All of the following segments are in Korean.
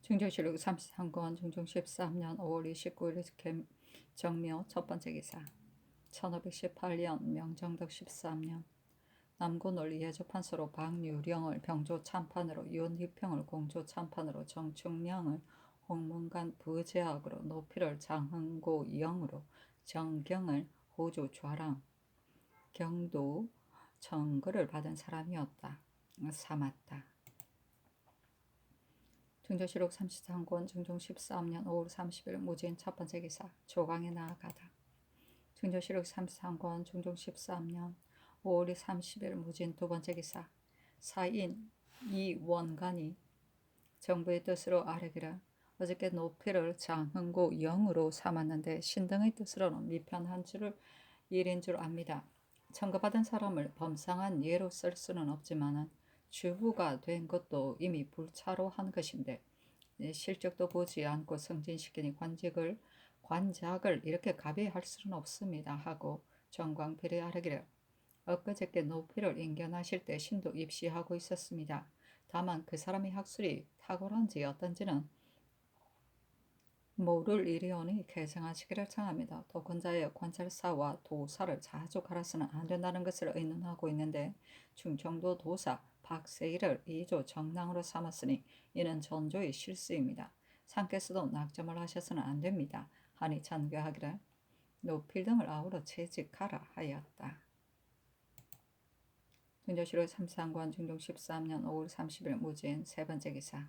중종실록 33권 중종 13년 5월 29일 정묘 첫 번째 기사 1518년 명정덕 13년 남군을 예조판서로 박유령을 병조 참판으로 윤희평을 공조 참판으로 정충량을 홍문관 부제학으로 노피를 장흥고 영으로 정경을 호주 좌랑 경도 정거를 받은 사람이었다. 삼았다. 중조실록 33권 중종 13년 5월 30일 무진 첫 번째 기사 조강에 나아가다. 중조실록 33권 중종 13년 5월 30일 무진 두 번째 기사 사인 이원관이 정부의 뜻으로 아뢰기를 어저께 노피를 장흥고 영으로 삼았는데 신등의 뜻으로는 미편한 줄을 일인 줄 압니다. 청구받은 사람을 범상한 예로 쓸 수는 없지만은 주부가 된 것도 이미 불차로 한 것인데 실적도 보지 않고 승진시키니 관작을 이렇게 가비할 수는 없습니다 하고 정광필이 아뢰기를 엊그저께 노피를 인견하실 때 신도 입시하고 있었습니다. 다만 그 사람이 학술이 탁월한지 어떤지는 모를 일이오니 개정하시기를 청합니다. 도권자의 관찰사와 도사를 자주 갈아서는 안 된다는 것을 의논하고 있는데 충청도 도사 박세일을 2조 정랑으로 삼았으니 이는 전조의 실수입니다. 상께서도 낙점을 하셔서는 안 됩니다. 하니 잔괴하기를 노필 등을 아우러 채직하라 하였다. 중조실록 33권 중종 13년 5월 30일 무진 세 번째 기사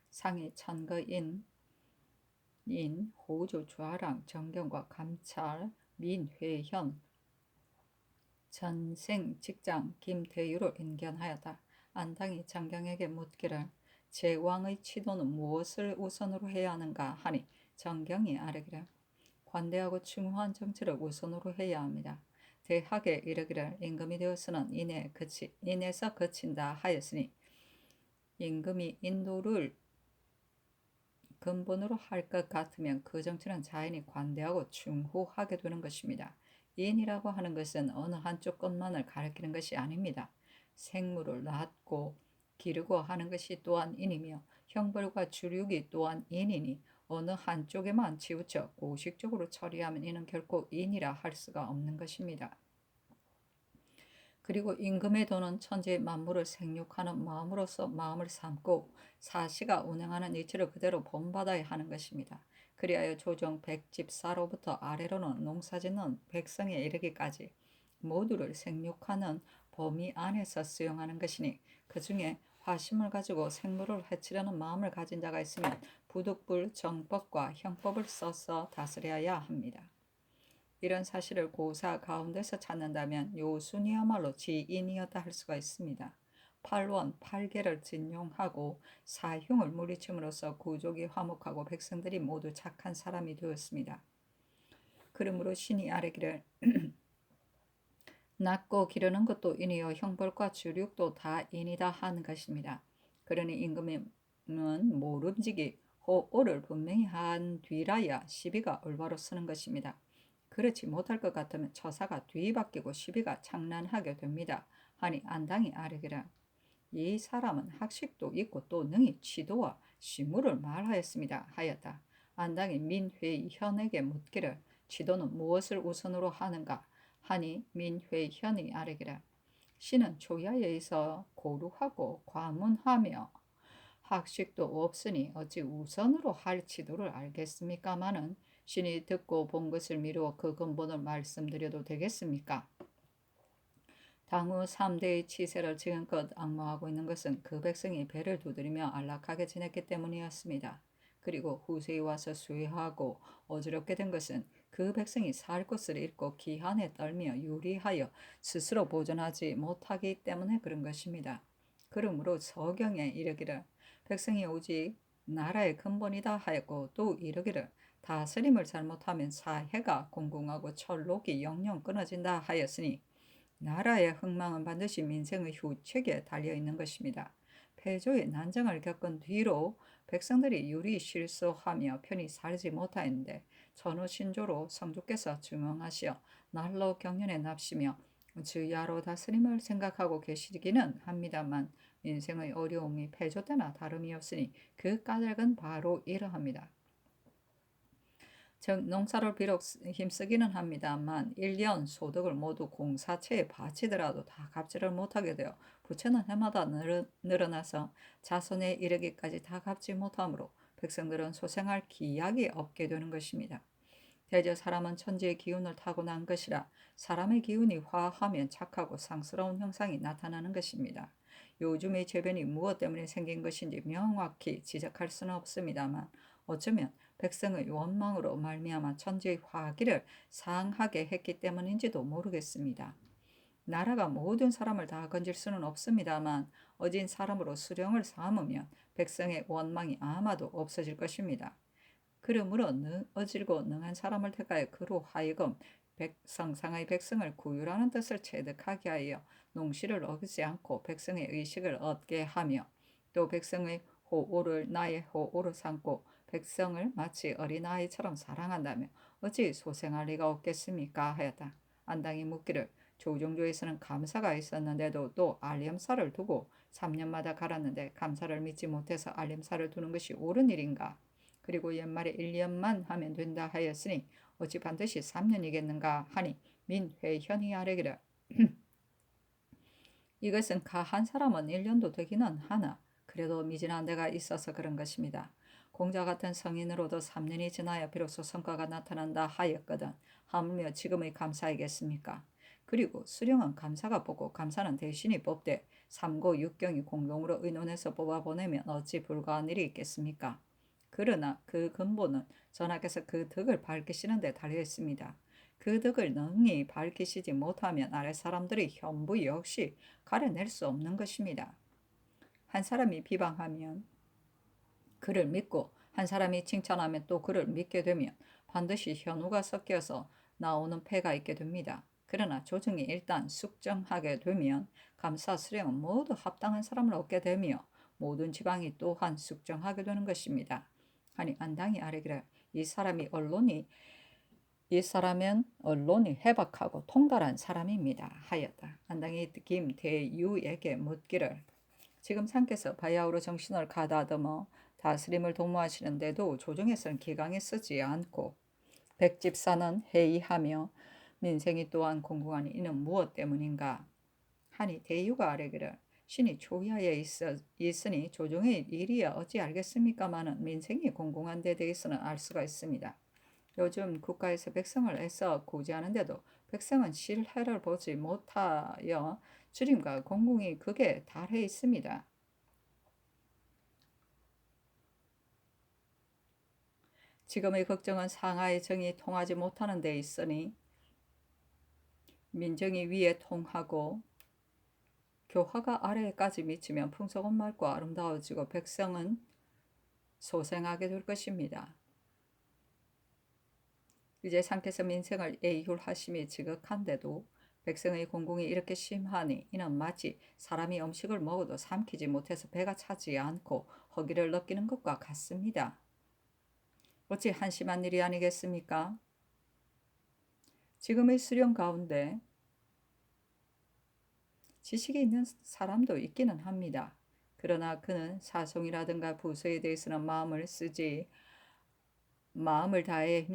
상이 천거인 호주 좌랑 정경과 감찰 민회현 전생 직장 김대유를 인견하였다. 안당이 정경에게 묻기를 제왕의 치도는 무엇을 우선으로 해야 하는가 하니 정경이 아뢰기를 관대하고 중후한 정치를 우선으로 해야 합니다. 대학에 이르기를 임금이 되어서는 인에서 그친다 하였으니 임금이 인도를 근본으로 할 것 같으면 그 정치는 자연히 관대하고 중후하게 되는 것입니다. 인이라고 하는 것은 어느 한쪽 것만을 가리키는 것이 아닙니다. 생물을 낳고 기르고 하는 것이 또한 인이며 형벌과 주륙이 또한 인이니 어느 한쪽에만 치우쳐 고식적으로 처리하면 이는 결코 인이라 할 수가 없는 것입니다. 그리고 임금의 도는 천지 만물을 생육하는 마음으로서 마음을 삼고 사시가 운행하는 이치를 그대로 본받아야 하는 것입니다. 그리하여 조정 백집사로부터 아래로는 농사짓는 백성에 이르기까지 모두를 생육하는 범위 안에서 수용하는 것이니 그 중에 화심을 가지고 생물을 해치려는 마음을 가진 자가 있으면 부득불 정법과 형법을 써서 다스려야 합니다. 이런 사실을 고사 가운데서 찾는다면 요순이야말로 지인이었다 할 수가 있습니다. 8원 8개를 진용하고 사흉을 물리침으로써 구족이 화목하고 백성들이 모두 착한 사람이 되었습니다. 그러므로 신이 아뢰기를 낳고 기르는 것도 인이요 형벌과 주륙도 다 인이다 하는 것입니다. 그러니 임금은 모름지기 호오를 분명히 한 뒤라야 시비가 올바로 서는 것입니다. 그렇지 못할 것 같으면 처사가 뒤바뀌고 시비가 장난하게 됩니다. 하니 안당이 아뢰기를 이 사람은 학식도 있고 또 능히 치도와 시무를 말하였습니다 하였다. 안당이 민회현에게 묻기를 치도는 무엇을 우선으로 하는가 하니 민회현이 아뢰기를 신은 초야에 있어 고루하고 과문하며 학식도 없으니 어찌 우선으로 할 치도를 알겠습니까마는 신이 듣고 본 것을 미루어 그 근본을 말씀드려도 되겠습니까? 당후 3대의 치세를 지금껏 악모하고 있는 것은 그 백성이 배를 두드리며 안락하게 지냈기 때문이었습니다. 그리고 후세에 와서 수해하고 어지럽게 된 것은 그 백성이 살 곳을 잃고 기한에 떨며 유리하여 스스로 보존하지 못하기 때문에 그런 것입니다. 그러므로 서경에 이르기를 백성이 오직 나라의 근본이다 하였고 또 이르기를 다스림을 잘못하면 사해가 공공하고 철록이 영영 끊어진다 하였으니 나라의 흥망은 반드시 민생의 휴책에 달려있는 것입니다. 패조의 난정을 겪은 뒤로 백성들이 유리 실소하며 편히 살지 못하였는데 천우신조로 성주께서 증언하시어 날로 경연에 납시며 주야로 다스림을 생각하고 계시기는 합니다만 인생의 어려움이 패조 때나 다름이 없으니 그 까닭은 바로 이러합니다. 즉 농사를 비록 힘쓰기는 합니다만 1년 소득을 모두 공사체에 바치더라도 다 갚지를 못하게 되어 부채는 해마다 늘어나서 자손에 이르기까지 다 갚지 못하므로 백성들은 소생할 기약이 없게 되는 것입니다. 대저 사람은 천지의 기운을 타고난 것이라 사람의 기운이 화하면 착하고 상스러운 형상이 나타나는 것입니다. 요즘의 재변이 무엇 때문에 생긴 것인지 명확히 지적할 수는 없습니다만 어쩌면 백성의 원망으로 말미암아 천지의 화기를 상하게 했기 때문인지도 모르겠습니다. 나라가 모든 사람을 다 건질 수는 없습니다만 어진 사람으로 수령을 삼으면 백성의 원망이 아마도 없어질 것입니다. 그러므로 어질고 능한 사람을 택하여 그로 하여금 성상의 백성을 구휼하는 뜻을 체득하게 하여 농시를 어기지 않고 백성의 의식을 얻게 하며 또 백성의 호오를 나의 호오로 삼고 백성을 마치 어린아이처럼 사랑한다며 어찌 소생할 리가 없겠습니까 하였다. 안당이 묻기를 조정조에서는 감사가 있었는데도 또 알림사를 두고 3년마다 갈았는데 감사를 믿지 못해서 알림사를 두는 것이 옳은 일인가? 그리고 연말에 1년만 하면 된다 하였으니 어찌 반드시 3년이겠는가 하니 민회현이 아뢰기를 이것은 가한 사람은 1년도 되기는 하나 그래도 미진한 데가 있어서 그런 것입니다. 공자 같은 성인으로도 3년이 지나야 비로소 성과가 나타난다 하였거든 하물며 지금의 감사이겠습니까? 그리고 수령은 감사가 뽑고 감사는 대신이 뽑되 삼고 육경이 공동으로 의논해서 뽑아보내면 어찌 불가한 일이 있겠습니까? 그러나 그 근본은 전하께서 그 덕을 밝히시는 데 달려 있습니다. 그 덕을 능히 밝히시지 못하면 아래 사람들이 현부 역시 가려낼 수 없는 것입니다. 한 사람이 비방하면 그를 믿고 한 사람이 칭찬하면 또 그를 믿게 되면 반드시 현우가 섞여서 나오는 패가 있게 됩니다. 그러나 조정이 일단 숙정하게 되면 감사 수령은 모두 합당한 사람을 얻게 되며 모든 지방이 또한 숙정하게 되는 것입니다. 하니 안당이 아뢰기를 이 사람은 언론이 해박하고 통달한 사람입니다 하였다. 안당이 김대유에게 묻기를 지금 상께서 바야흐로 정신을 가다듬어 다스림을 도모하시는데도 조정에서는 기강에 쓰지 않고 백집사는 해이하며 민생이 또한 공공하니 이는 무엇 때문인가 하니 대유가 아뢰기를 신이 초야에 있으니 조정의 일이야 어찌 알겠습니까마는 민생이 공공한 데 대해서는 알 수가 있습니다. 요즘 국가에서 백성을 애써 구제하는데도 백성은 실해를 보지 못하여 주림과 공공이 극에 달해 있습니다. 지금의 걱정은 상하의 정이 통하지 못하는 데 있으니 민정이 위에 통하고 교화가 아래에까지 미치면 풍속은 맑고 아름다워지고 백성은 소생하게 될 것입니다. 이제 상께서 민생을 애휼하심이 지극한데도 백성의 공공이 이렇게 심하니 이는 마치 사람이 음식을 먹어도 삼키지 못해서 배가 차지 않고 허기를 느끼는 것과 같습니다. 어찌 한심한 일이 아니겠습니까? 지금의 수령 가운데 지식이 있는 사람도 있기는 합니다. 그러나 그는 사송이라든가 부서에 대해서는 마음을 다해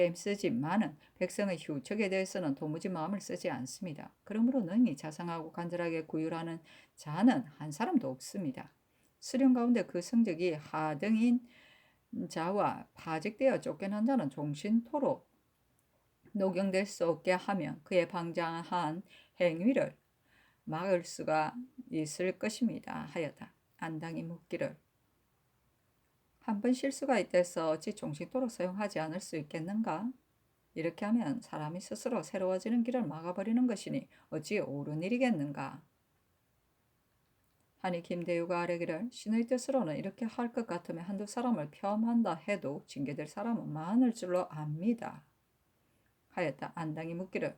힘쓰지만은 백성의 휴척에 대해서는 도무지 마음을 쓰지 않습니다. 그러므로 능히 자상하고 간절하게 구휼하는 자는 한 사람도 없습니다. 수령 가운데 그 성적이 하등인 자와 파직되어 쫓겨난 자는 종신토록 녹용될 수 없게 하면 그의 방장한 행위를 막을 수가 있을 것입니다 하였다. 안당이 묻기를 한 번 실수가 있대서 어찌 종식토록 사용하지 않을 수 있겠는가? 이렇게 하면 사람이 스스로 새로워지는 길을 막아버리는 것이니 어찌 옳은 일이겠는가? 하니 김대유가 아뢰기를 신의 뜻으로는 이렇게 할 것 같으면 한두 사람을 폄한다 해도 징계될 사람은 많을 줄로 압니다. 하였다. 안당이 묻기를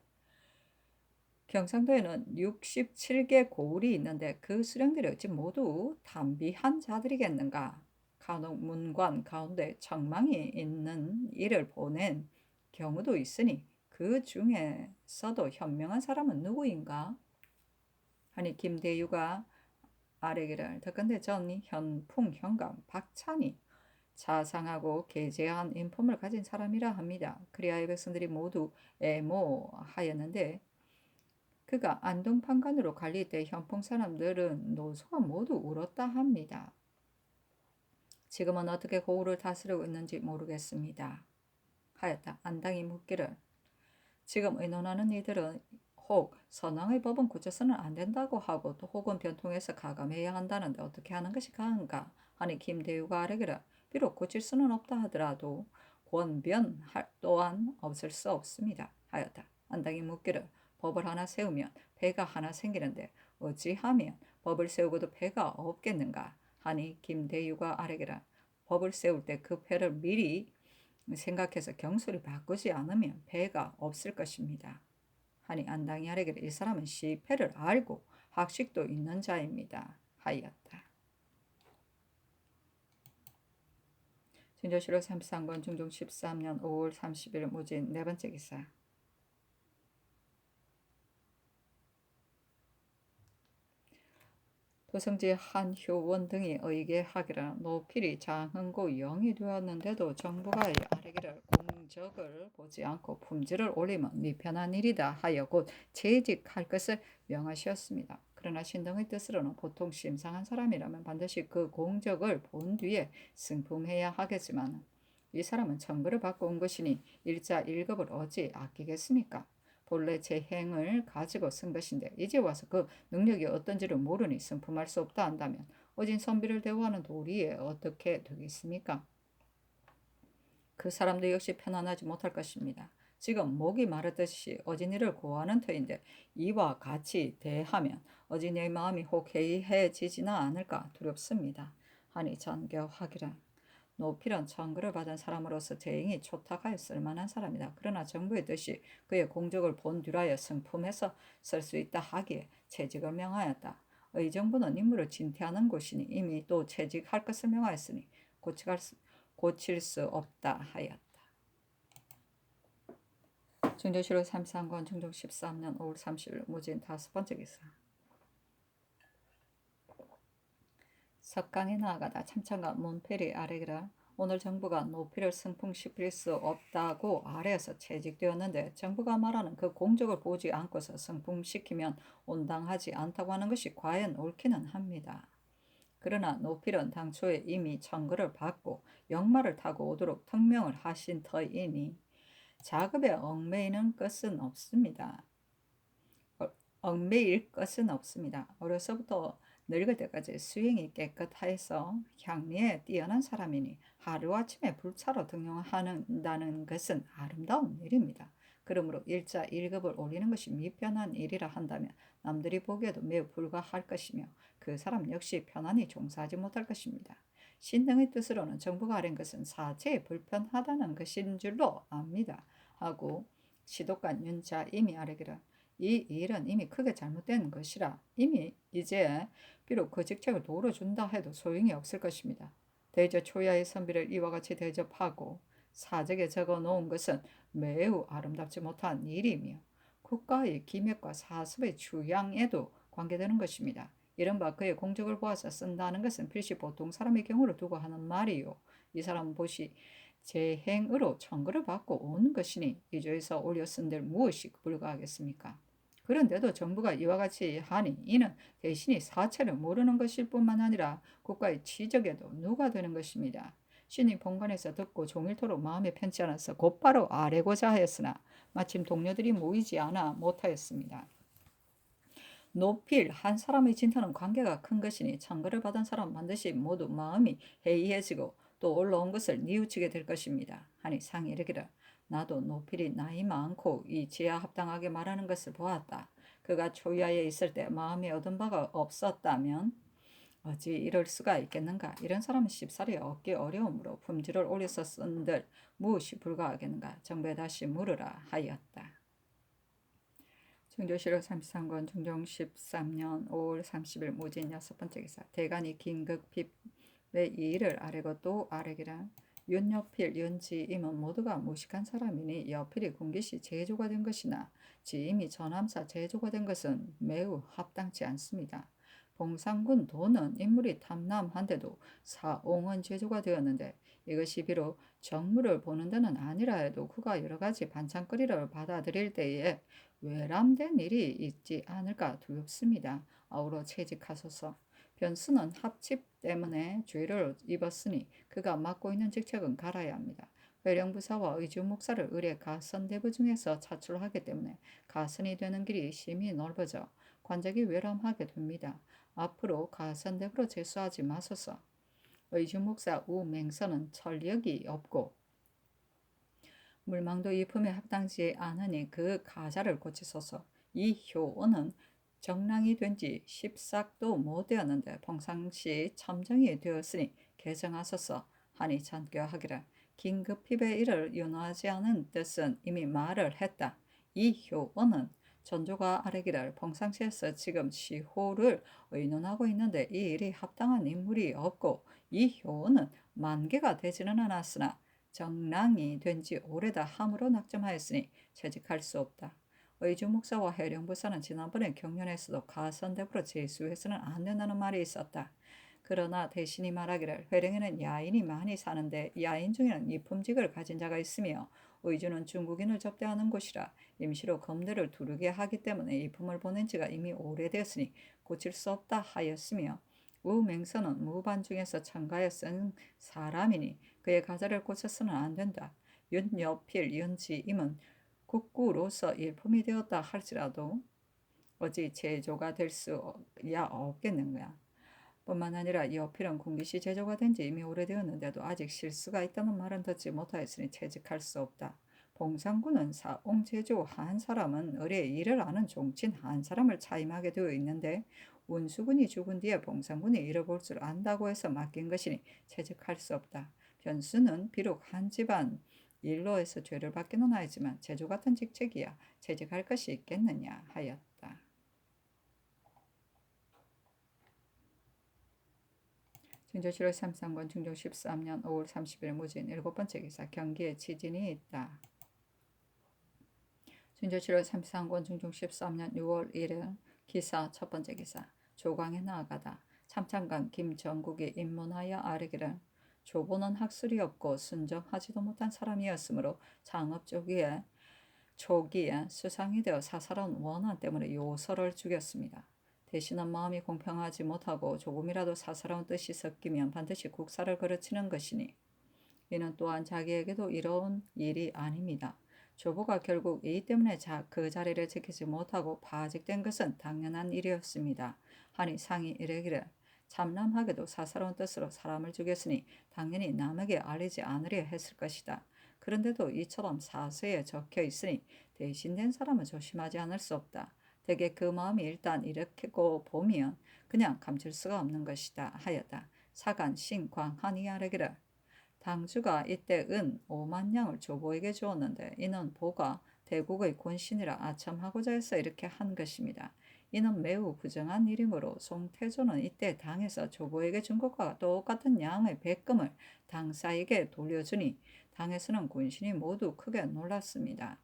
경상도에는 67개 고을이 있는데 그 수령들이 어찌 모두 담비한 자들이겠는가? 간혹 문관 가운데 청망이 있는 일을 보낸 경우도 있으니 그 중에서도 현명한 사람은 누구인가? 하니 김대유가 아래기를 더건대 전 현풍 현감 박찬이 자상하고 계제한 인품을 가진 사람이라 합니다. 그리하여 백성들이 모두 애모하였는데 그가 안동판관으로 갈릴 때 현풍 사람들은 노소가 모두 울었다 합니다. 지금은 어떻게 고을을 다스리고 있는지 모르겠습니다. 하였다. 안당이 묻기를 지금 의논하는 이들은 혹 선왕의 법은 고쳐서는 안 된다고 하고 또 혹은 변통해서 가감해야 한다는데 어떻게 하는 것이 가한가 하니 김대유가 아뢰기를 비록 고칠 수는 없다 하더라도 권변 또한 없을 수 없습니다 하였다. 안당이 묻기를 법을 하나 세우면 배가 하나 생기는데 어찌하면 법을 세우고도 배가 없겠는가 하니 김대유가 아뢰기를 법을 세울 때 그 배를 미리 생각해서 경솔히 바꾸지 않으면 배가 없을 것입니다. 하니 안당이 아래기를 이 사람은 시패를 알고 학식도 있는 자입니다. 하였다. 진조실록 33권 중종 13년 5월 30일 무진 네 번째 기사. 도성지 한효원 등이 의계하기를 노필이 장흥고 영이 되었는데도 정부가 아래기를 공적을 보지 않고 품질을 올리면 미편한 일이다 하여 곧 재직할 것을 명하셨습니다. 그러나 신등의 뜻으로는 보통 심상한 사람이라면 반드시 그 공적을 본 뒤에 승품해야 하겠지만 이 사람은 청구를 받고 온 것이니 일자 1급을 어찌 아끼겠습니까? 본래 제 행을 가지고 쓴 것인데 이제 와서 그 능력이 어떤지를 모르니 승품할 수 없다 한다면 어진 선비를 대우하는 도리에 어떻게 되겠습니까? 그 사람도 역시 편안하지 못할 것입니다. 지금 목이 마르듯이 어진이를 고하는 터인데 이와 같이 대하면 어진이의 마음이 혹 해이해지지는 않을까 두렵습니다. 하니 전교하기를 노필은 청구를 받은 사람으로서 재행이 초탁하였을 만한 사람이다. 그러나 정부의 뜻이 그의 공적을 본뒤라여 승품해서 쓸 수 있다 하기에 채직을 명하였다. 의정부는 인물을 진퇴하는 곳이니 이미 또 채직할 것을 명하였으니 고칠 수 없다 하였다. 중조실록 33권 중종 13년 5월 30일 무진 5번째 기사. 석강에 나아가다 참찬과 문필이 아뢰기를 오늘 정부가 노필을 승풍시킬 수 없다고 아래에서 채직되었는데 정부가 말하는 그 공적을 보지 않고서 승풍시키면 온당하지 않다고 하는 것이 과연 옳기는 합니다. 그러나 노필은 당초에 이미 청구를 받고 역마를 타고 오도록 특명을 하신 터이니 작업에 얽매이는 것은 없습니다. 얽매일 것은 없습니다. 어려서부터 늙을 때까지 수행이 깨끗하여서 향리에 뛰어난 사람이니 하루아침에 불차로 등용한다는 것은 아름다운 일입니다. 그러므로 일자 1급을 올리는 것이 미편한 일이라 한다면 남들이 보기에도 매우 불가할 것이며 그 사람 역시 편안히 종사하지 못할 것입니다. 신등의 뜻으로는 정부가 아뢰는 것은 사체에 불편하다는 것인 줄로 압니다. 하고 시독관 윤자 이미 아뢰기를 이 일은 이미 크게 잘못된 것이라 이미 이제 비록 그 직책을 도로 준다 해도 소용이 없을 것입니다. 대저 초야의 선비를 이와 같이 대접하고 사적에 적어 놓은 것은 매우 아름답지 못한 일이며 국가의 기맥과 사습의 주양에도 관계되는 것입니다. 이른바 그의 공적을 보아서 쓴다는 것은 필시 보통 사람의 경우를 두고 하는 말이요. 이 사람은 보시 제 행으로 청구를 받고 온 것이니 이조에서 올려 쓴들 무엇이 불가하겠습니까? 그런데도 정부가 이와 같이 하니 이는 대신이 사체를 모르는 것일 뿐만 아니라 국가의 지적에도 누가 되는 것입니다. 신이 본관에서 듣고 종일토록 마음에 편치 않아서 곧바로 아뢰고자 하였으나 마침 동료들이 모이지 않아 못하였습니다. 노필 한 사람의 진타는 관계가 큰 것이니 청구를 받은 사람 반드시 모두 마음이 해이해지고 또 올라온 것을 뉘우치게 될 것입니다. 하니 상이 이르기를 나도 노필이 나이 많고 이 지하 합당하게 말하는 것을 보았다. 그가 초야에 있을 때 마음이 얻은 바가 없었다면 어찌 이럴 수가 있겠는가. 이런 사람은 쉽사리 얻기 어려우므로 품질을 올려서 쓴들 무엇이 불가하겠는가. 정부에 다시 물으라 하였다. 중조실록 33권 중종 13년 5월 30일 무진 6번째 기사. 대간이 긴급 핍의 이 일을 아뢰고 또 아뢰기라 윤여필, 윤지임은 모두가 무식한 사람이니 여필이 군기시 제조가 된 것이나 지임이 전함사 제조가 된 것은 매우 합당치 않습니다. 봉상군 도는 인물이 탐남한데도 사옹은 제조가 되었는데 이것이 비록 정무를 보는 데는 아니라 해도 그가 여러 가지 반찬거리를 받아들일 때에 외람된 일이 있지 않을까 두렵습니다. 아우러 채직하소서. 변수는 합집 때문에 죄를 입었으니 그가 맡고 있는 직책은 갈아야 합니다. 회령부사와 의주목사를 의뢰 가선대부 중에서 차출하기 때문에 가선이 되는 길이 심히 넓어져 관직이 외람하게 됩니다. 앞으로 가선대부로 제수하지 마소서. 의주목사 우맹선은 철력이 없고 물망도 이품에 합당치 않으니 그 가자를 고치소서. 이 효원은 정랑이 된 지 10삭도 못 되었는데 평상시 첨정이 되었으니 개정하소서 하니 전교하기를 긴급히의 일을 윤호하지 않은 뜻은 이미 말을 했다. 이 효원은 전조가 아뢰기를 평상시에서 지금 시호를 의논하고 있는데 이 일이 합당한 인물이 없고 이 효원은 만개가 되지는 않았으나 정랑이 된 지 오래다 함으로 낙점하였으니 채직할 수 없다. 의주 목사와 해령 부사는 지난번에 경연에서도 가선대부로 제수해서는 안 된다는 말이 있었다. 그러나 대신이 말하기를 회령에는 야인이 많이 사는데 야인 중에는 이품직을 가진 자가 있으며 의주는 중국인을 접대하는 곳이라 임시로 검대를 두르게 하기 때문에 이품을 보낸 지가 이미 오래되었으니 고칠 수 없다 하였으며 우맹선은 무반 중에서 첨가에 쓴 사람이니 그의 가자를 고쳐서는 안 된다. 윤여필, 윤지임은 국구로서 일품이 되었다 할지라도 어찌 제조가 될 수야 없겠는가. 뿐만 아니라 여필은 군기시 제조가 된 지 이미 오래되었는데도 아직 실수가 있다는 말은 듣지 못하였으니 채직할 수 없다. 봉상군은 사옹 제조 한 사람은 의뢰 일을 아는 종친 한 사람을 차임하게 되어 있는데 운수군이 죽은 뒤에 봉상군이 잃어볼 줄 안다고 해서 맡긴 것이니 채직할 수 없다. 변수는 비록 한 집안 일로 해서 죄를 받기는 하지만 제조 같은 직책이야 채직할 것이 있겠느냐 하였다. 중조 7월 33권 중종 13년 5월 30일 무진 7번째 기사 경기에 지진이 있다. 중조 7월 33권 중종 13년 6월 1일 기사 첫번째 기사 조광에 나아가다 참창관 김정국이 입문하여 아뢰기를 조보는 학술이 없고 순정하지도 못한 사람이었으므로 창업 초기에 수상이 되어 사사로운 원한 때문에 요서를 죽였습니다. 대신은 마음이 공평하지 못하고 조금이라도 사사로운 뜻이 섞이면 반드시 국사를 걸어치는 것이니 이는 또한 자기에게도 이로운 일이 아닙니다. 조보가 결국 이 때문에 그 자리를 지키지 못하고 파직된 것은 당연한 일이었습니다. 하니 상이 이르기를 참람하게도 사사로운 뜻으로 사람을 죽였으니 당연히 남에게 알리지 않으려 했을 것이다. 그런데도 이처럼 사서에 적혀 있으니 대신된 사람은 조심하지 않을 수 없다. 대개 그 마음이 일단 이렇게고 보면 그냥 감출 수가 없는 것이다 하였다. 사간 신광한이 아뢰기를 당주가 이때 은 5만 냥을 조보에게 주었는데 이는 보가 대국의 권신이라 아첨하고자 해서 이렇게 한 것입니다. 이는 매우 부정한 일이므로 송태조는 이때 당에서 조보에게 준 것과 똑같은 양의 백금을 당사에게 돌려주니 당에서는 군신이 모두 크게 놀랐습니다.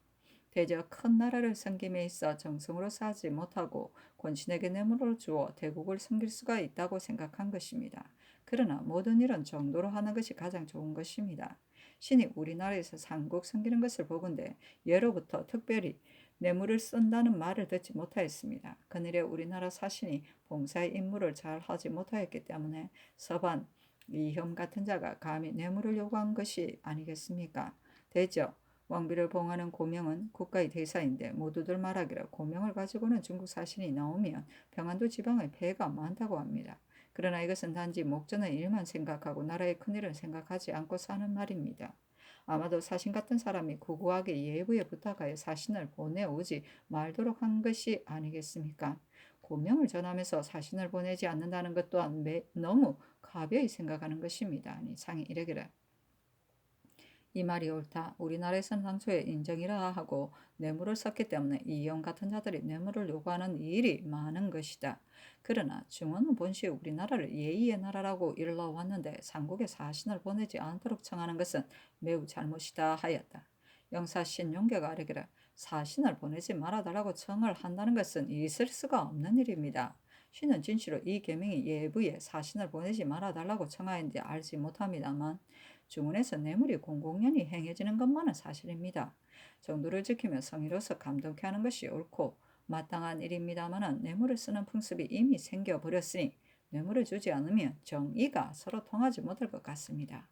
대저 큰 나라를 섬김에 있어 정성으로 사지 못하고 권신에게 뇌물을 주어 대국을 섬길 수가 있다고 생각한 것입니다. 그러나 모든 일은 정도로 하는 것이 가장 좋은 것입니다. 신이 우리나라에서 삼국 섬기는 것을 보건대 예로부터 특별히 뇌물을 쓴다는 말을 듣지 못하였습니다. 그늘에 우리나라 사신이 봉사의 임무를 잘 하지 못하였기 때문에 서반 이혐 같은 자가 감히 뇌물을 요구한 것이 아니겠습니까? 대저 왕비를 봉하는 고명은 국가의 대사인데 모두들 말하기를 고명을 가지고는 중국 사신이 나오면 평안도 지방의 폐해가 많다고 합니다. 그러나 이것은 단지 목전의 일만 생각하고 나라의 큰일을 생각하지 않고 사는 말입니다. 아마도 사신 같은 사람이 구구하게 예부에 부탁하여 사신을 보내오지 말도록 한 것이 아니겠습니까? 고명을 전하면서 사신을 보내지 않는다는 것 또한 너무 가벼이 생각하는 것입니다. 아니 상이 이르기를 이 말이 옳다. 우리나라에서는 당초에 인정이라 하고 뇌물을 썼기 때문에 이영 같은 자들이 뇌물을 요구하는 일이 많은 것이다. 그러나 중원은 본시 우리나라를 예의의 나라라고 일러왔는데 삼국에 사신을 보내지 않도록 청하는 것은 매우 잘못이다 하였다. 영사 신용계가 아뢰기를 사신을 보내지 말아달라고 청을 한다는 것은 있을 수가 없는 일입니다. 신은 진실로 이 계명이 예부에 사신을 보내지 말아달라고 청하였는지 알지 못합니다만 중원에서 뇌물이 공공연히 행해지는 것만은 사실입니다. 정도를 지키며 성의로서 감독케 하는 것이 옳고 마땅한 일입니다만 뇌물을 쓰는 풍습이 이미 생겨버렸으니 뇌물을 주지 않으면 정의가 서로 통하지 못할 것 같습니다.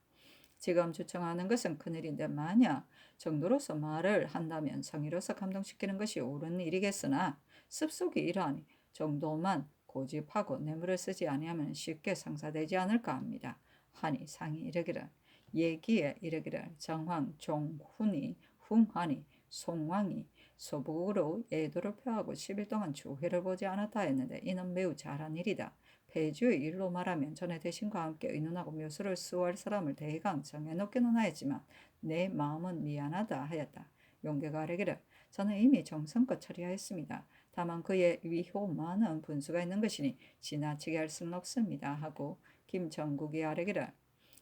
지금 주청하는 것은 큰일인데 만약 정도로서 말을 한다면 성의로서 감동시키는 것이 옳은 일이겠으나 습속이 이러하니 정도만 고집하고 뇌물을 쓰지 아니하면 쉽게 성사되지 않을까 합니다. 하니 상이 이르기를 예기에 이르기를 정황 종훈이 흥하니 송왕이 소복으로 예도를 표하고 10일 동안 주회를 보지 않았다 했는데 이는 매우 잘한 일이다. 폐주의 일로 말하면 전에 대신과 함께 의논하고 묘수를 수호할 사람을 대강 정해놓기는 하였지만 내 마음은 미안하다 하였다. 용계가 아뢰기를 저는 이미 정성껏 처리하였습니다. 다만 그의 위효만은 분수가 있는 것이니 지나치게 할 수는 없습니다 하고 김정국이 아뢰기를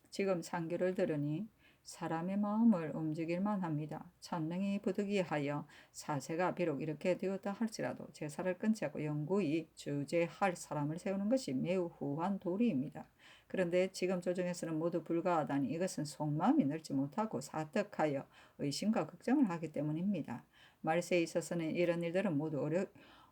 지금 상규를 들으니 사람의 마음을 움직일만 합니다. 천명이 부득이하여 사세가 비록 이렇게 되었다 할지라도 제사를 끊지 않고 영구히 주제할 사람을 세우는 것이 매우 후한 도리입니다. 그런데 지금 조정에서는 모두 불가하다니 이것은 속마음이 넓지 못하고 사득하여 의심과 걱정을 하기 때문입니다. 말세에 있어서는 이런 일들은 모두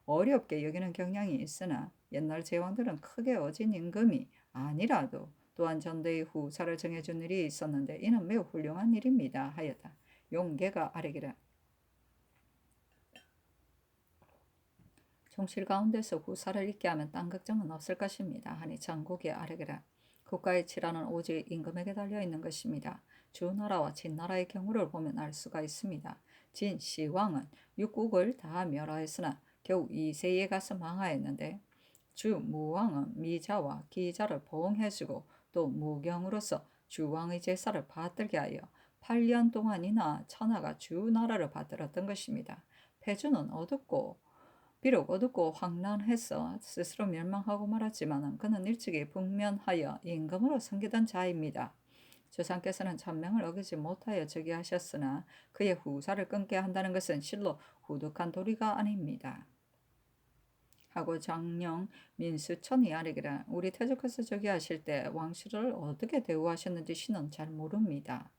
어렵게 여기는 경향이 있으나 옛날 제왕들은 크게 어진 임금이 아니라도 또한 전대의 후사를 정해준 일이 있었는데 이는 매우 훌륭한 일입니다 하였다. 용계가 아뢰기를 종실 가운데서 후사를 있게 하면 딴 걱정은 없을 것입니다 하니 전국이 아뢰기를 국가의 치라는 오직 임금에게 달려있는 것입니다. 주나라와 진나라의 경우를 보면 알 수가 있습니다. 진 시왕은 육국을 다 멸하였으나 겨우 이세에 가서 망하였는데 주 무왕은 미자와 기자를 보응해주고 또 무경으로서 주왕의 제사를 받들게 하여 8년 동안이나 천하가 주나라를 받들었던 것입니다. 패주는 비록 어둡고 황란해서 스스로 멸망하고 말았지만 그는 일찍이 북면하여 임금으로 섬기던 자입니다. 조상께서는 천명을 어기지 못하여 즉위하셨으나 그의 후사를 끊게 한다는 것은 실로 후득한 도리가 아닙니다. 하고 장령 민수천이 아뢰기를 우리 태조께서 즉위하실 때 왕실을 어떻게 대우하셨는지 신은 잘 모릅니다.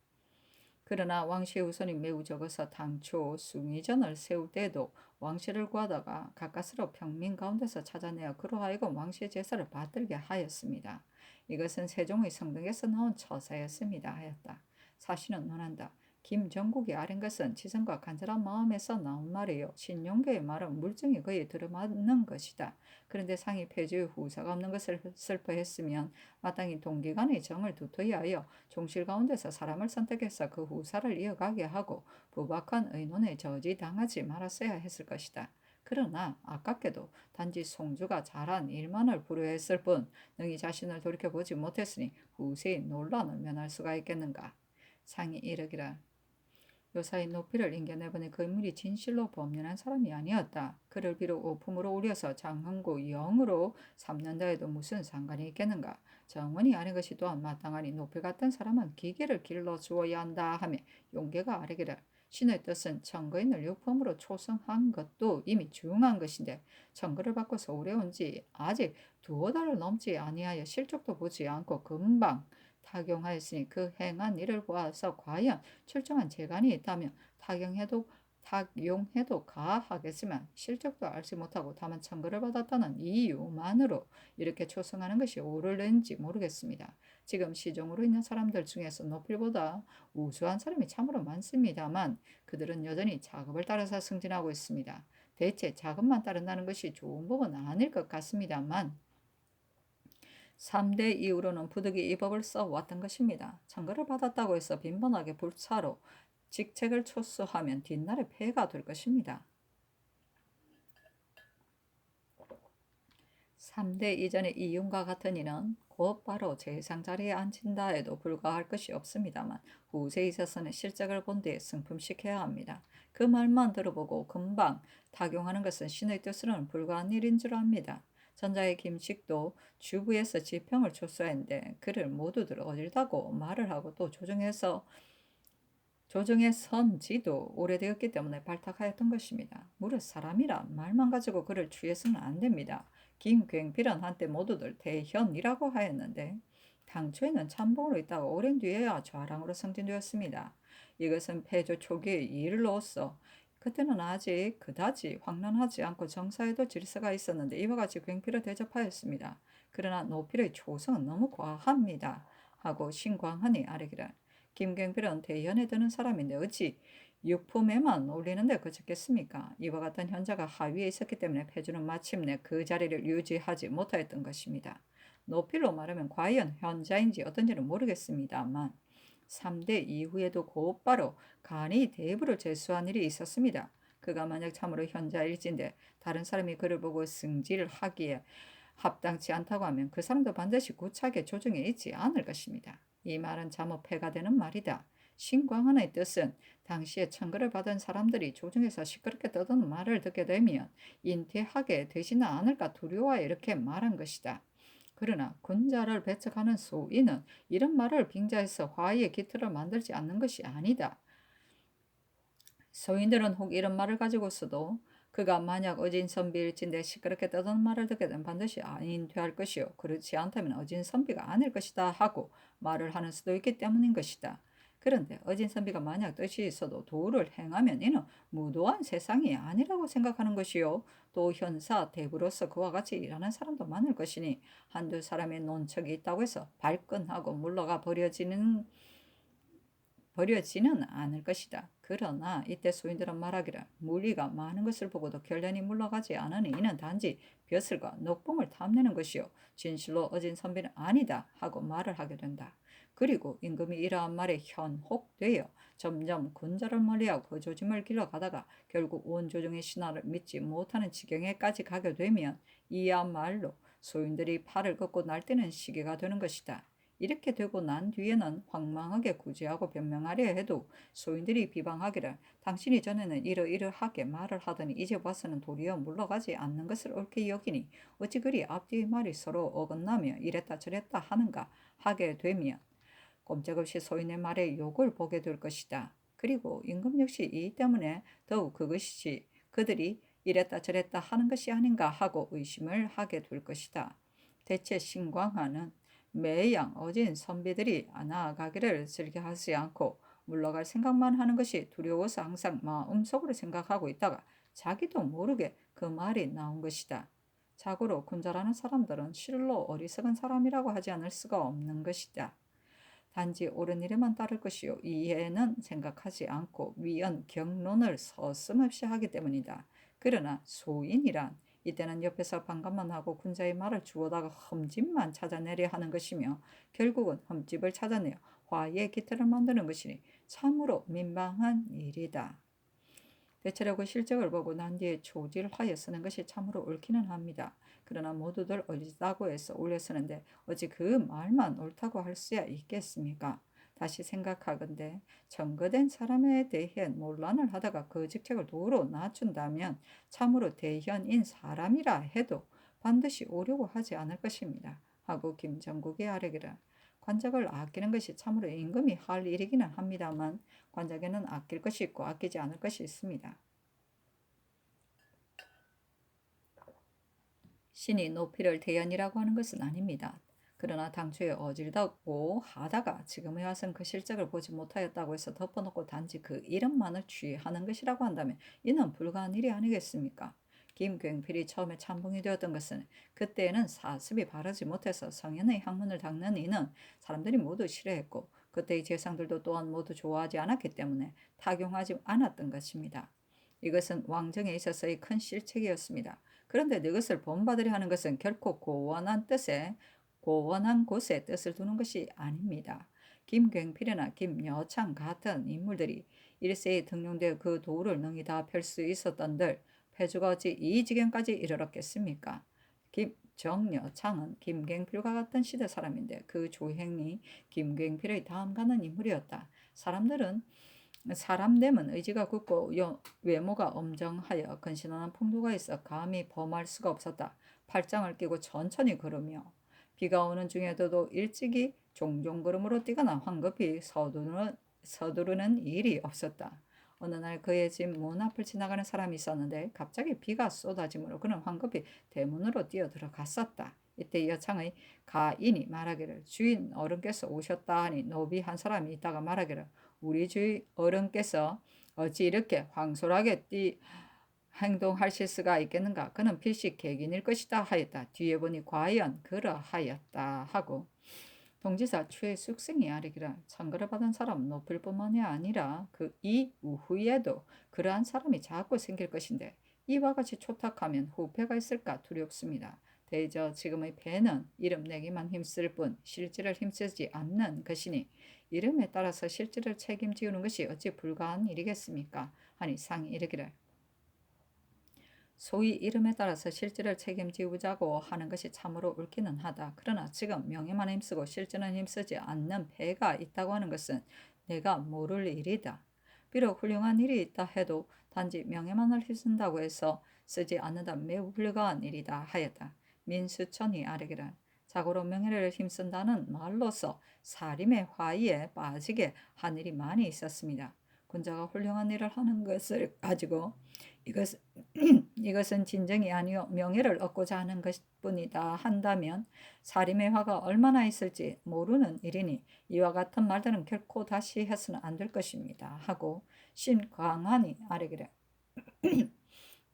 그러나 왕실의 후손이 매우 적어서 당초 숭의전을 세울 때에도 왕실을 구하다가 가까스로 평민 가운데서 찾아내어 그로 하여금 왕실 제사를 받들게 하였습니다. 이것은 세종의 성등에서 나온 처사였습니다 하였다. 사실은 논한다. 김정국이 아뢰는 것은 지성과 간절한 마음에서 나온 말이요 신용계의 말은 물증이 거의 들어맞는 것이다. 그런데 상이 폐주의 후사가 없는 것을 슬퍼했으면 마땅히 동기간의 정을 두터이 하여 종실 가운데서 사람을 선택해서 그 후사를 이어가게 하고 부박한 의논에 저지당하지 말았어야 했을 것이다. 그러나 아깝게도 단지 송주가 잘한 일만을 불효했을 뿐 능히 자신을 돌이켜보지 못했으니 후세의 논란을 면할 수가 있겠는가. 상이 이르기를 요사의 높이를 인겨내보니 그 인물이 진실로 범연한 사람이 아니었다. 그를 비록 오품으로 우려서 장흥고 영으로 삼는다 해도 무슨 상관이 있겠는가. 정원이 아닌 것이 또한 마땅하니 높이 같은 사람은 기계를 길러주어야 한다 하며 용계가 아뢰기를 신의 뜻은 청거인을 육품으로 초성한 것도 이미 중한 것인데 청거를 받고 서울에 온 지 아직 두어 달을 넘지 아니하여 실적도 보지 않고 금방 타경하였으니 그 행한 일을 보아서 과연 출중한 재간이 있다면 타용해도 가하겠지만 실적도 알지 못하고 다만 청거를 받았다는 이유만으로 이렇게 초성하는 것이 옳을는지 모르겠습니다. 지금 시종으로 있는 사람들 중에서 노필보다 우수한 사람이 참으로 많습니다만 그들은 여전히 작업을 따라서 승진하고 있습니다. 대체 작업만 따른다는 것이 좋은 법은 아닐 것 같습니다만 3대 이후로는 부득이 이 법을 써왔던 것입니다. 청거를 받았다고 해서 빈번하게 불차로 직책을 초수하면 뒷날에 폐해가 될 것입니다. 3대 이전의 이윤과 같은 이는 곧바로 재상 자리에 앉힌다 해도 불과할 것이 없습니다만 후세에 있어서는 실적을 본 뒤에 승품시켜야 합니다. 그 말만 들어보고 금방 tak용하는 것은 신의 뜻으로는 불가한 일인 줄 압니다. 전자의 김식도 주부에서 지평을 초소했는데 그를 모두들 어질다고 말을 하고 또 조정의 선지도 오래되었기 때문에 발탁하였던 것입니다. 무릇 사람이라 말만 가지고 그를 취해서는 안 됩니다. 김굉필은 한때 모두들 대현이라고 하였는데 당초에는 참봉으로 있다가 오랜 뒤에야 좌랑으로 승진되었습니다. 이것은 폐조 초기의 일로서 그때는 아직 그다지 황란하지 않고 정사에도 질서가 있었는데 이와 같이 굉필을 대접하였습니다. 그러나 노필의 초성은 너무 과합니다. 하고 신광하니 아래기를 김경필은 대연에 드는 사람인데 어찌 육품에만 올리는데 그쳤겠습니까? 이와 같은 현자가 하위에 있었기 때문에 폐주는 마침내 그 자리를 유지하지 못하였던 것입니다. 노필로 말하면 과연 현자인지 어떤지는 모르겠습니다만 3대 이후에도 곧바로 간이 대부를 제수한 일이 있었습니다. 그가 만약 참으로 현자일진데 다른 사람이 그를 보고 승질을 하기에 합당치 않다고 하면 그 사람도 반드시 구차하게 조정해 있지 않을 것입니다. 이 말은 잠옷패가 되는 말이다. 신광한의 뜻은 당시에 청거를 받은 사람들이 조정에서 시끄럽게 떠드는 말을 듣게 되면 인퇴하게 되지는 않을까 두려워해 이렇게 말한 것이다. 그러나 군자를 배척하는 소인은 이런 말을 빙자해서 화의의 기틀을 만들지 않는 것이 아니다. 소인들은 혹 이런 말을 가지고서도 그가 만약 어진선비일진데 시끄럽게 떠드는 말을 듣게 되면 반드시 인퇴할 것이요 그렇지 않다면 어진선비가 아닐 것이다 하고 말을 하는 수도 있기 때문인 것이다. 그런데 어진선비가 만약 뜻이 있어도 도를 행하면 이는 무도한 세상이 아니라고 생각하는 것이요 또 현사 대부로서 그와 같이 일하는 사람도 많을 것이니 한두 사람의 논척이 있다고 해서 발끈하고 물러가 버려지는 않을 것이다. 그러나 이때 소인들은 말하기를 무리가 많은 것을 보고도 결련이 물러가지 않으니 이는 단지 벼슬과 녹봉을 탐내는 것이요 진실로 어진 선비는 아니다 하고 말을 하게 된다. 그리고 임금이 이러한 말에 현혹되어 점점 군자를 멀리하고 그 조짐을 길러가다가 결국 원조정의 신화를 믿지 못하는 지경에까지 가게 되면 이야말로 소인들이 팔을 걷고 날뛰는 시기가 되는 것이다. 이렇게 되고 난 뒤에는 황망하게 구제하고 변명하려 해도 소인들이 비방하기를 당신이 전에는 이러이러하게 말을 하더니 이제 와서는 도리어 물러가지 않는 것을 옳게 여기니 어찌 그리 앞뒤의 말이 서로 어긋나며 이랬다 저랬다 하는가 하게 되면 꼼짝없이 소인의 말에 욕을 보게 될 것이다. 그리고 임금 역시 이 때문에 더욱 그것이 그들이 이랬다 저랬다 하는 것이 아닌가 하고 의심을 하게 될 것이다. 대체 신광하는 매양 어진 선비들이 나아가기를 즐겨하지 않고 물러갈 생각만 하는 것이 두려워서 항상 마음속으로 생각하고 있다가 자기도 모르게 그 말이 나온 것이다. 자고로 군자라는 사람들은 실로 어리석은 사람이라고 하지 않을 수가 없는 것이다. 단지 옳은 일에만 따를 것이요 이해는 생각하지 않고 위언 경론을 서슴없이 하기 때문이다. 그러나 소인이란 이때는 옆에서 반감만 하고 군자의 말을 주워다가 흠집만 찾아내려 하는 것이며 결국은 흠집을 찾아내어 화해의 기틀을 만드는 것이니 참으로 민망한 일이다. 대체로 실적을 보고 난 뒤에 초질하여 쓰는 것이 참으로 옳기는 합니다. 그러나 모두들 옳다고 해서 올려쓰는데 어찌 그 말만 옳다고 할 수야 있겠습니까? 다시 생각하건대 청거된 사람에 대해 논란을 하다가 그 직책을 도로 낮춘다면 참으로 대현인 사람이라 해도 반드시 오려고 하지 않을 것입니다. 하고 김정국이 아뢰기를 관작을 아끼는 것이 참으로 임금이 할 일이기는 합니다만 관작에는 아낄 것이 있고 아끼지 않을 것이 있습니다. 신이 노피를 대연이라고 하는 것은 아닙니다. 그러나 당초에 어질다고 하다가 지금에 와서는 그 실적을 보지 못하였다고 해서 덮어놓고 단지 그 이름만을 취하는 것이라고 한다면 이는 불가한 일이 아니겠습니까? 김굉필이 처음에 참봉이 되었던 것은 그때에는 사습이 바르지 못해서 성현의 학문을 닦는 이는 사람들이 모두 싫어했고 그때의 재상들도 또한 모두 좋아하지 않았기 때문에 tak용하지 않았던 것입니다. 이것은 왕정에 있어서의 큰 실책이었습니다. 그런데 이것을 본받으려 하는 것은 결코 고원한 곳에 뜻을 두는 것이 아닙니다. 김굉필이나 김여창 같은 인물들이 일세에 등용되어 그 도를 능히 다 펼 수 있었던들 폐주가 어찌 이 지경까지 이르렀겠습니까? 정여, 창은 김갱필과 같은 시대 사람인데 그 조행이 김갱필의 다음가는 인물이었다. 사람됨은 의지가 굳고 외모가 엄정하여 근신한 풍도가 있어 감히 범할 수가 없었다. 팔짱을 끼고 천천히 걸으며 비가 오는 중에도 일찍이 종종 걸음으로 뛰거나 황급히 서두르는 일이 없었다. 어느 날 그의 집 문 앞을 지나가는 사람이 있었는데 갑자기 비가 쏟아지므로 그는 황급히 대문으로 뛰어 들어갔었다. 이때 여창의 가인이 말하기를 주인 어른께서 오셨다 하니 노비 한 사람이 있다가 말하기를 우리 주인 어른께서 어찌 이렇게 황솔하게 행동하실 수가 있겠는가? 그는 필시 객인일 것이다 하였다. 뒤에 보니 과연 그러하였다 하고 동지사 최숙생이 아뢰기를 창거를 받은 사람 높일 뿐만이 아니라 그 이후에도 그러한 사람이 자꾸 생길 것인데 이와 같이 초탁하면 후패가 있을까 두렵습니다. 대저 지금의 배는 이름 내기만 힘쓸 뿐 실질을 힘쓰지 않는 것이니 이름에 따라서 실질을 책임지우는 것이 어찌 불가한 일이겠습니까? 하니 상이 이르기를 소위 이름에 따라서 실질을 책임지우자고 하는 것이 참으로 옳기는 하다. 그러나 지금 명예만 힘쓰고 실질은 힘쓰지 않는 패가 있다고 하는 것은 내가 모를 일이다. 비록 훌륭한 일이 있다 해도 단지 명예만을 힘쓴다고 해서 쓰지 않는다 매우 불가한 일이다 하였다. 민수천이 아뢰기를 자고로 명예를 힘쓴다는 말로서 사림의 화의에 빠지게 한 일이 많이 있었습니다. 군자가 훌륭한 일을 하는 것을 가지고 이것은 진정이 아니요 명예를 얻고자 하는 것뿐이다 한다면 사림의 화가 얼마나 있을지 모르는 일이니 이와 같은 말들은 결코 다시 해서는 안 될 것입니다 하고 신광한이 아뢰기를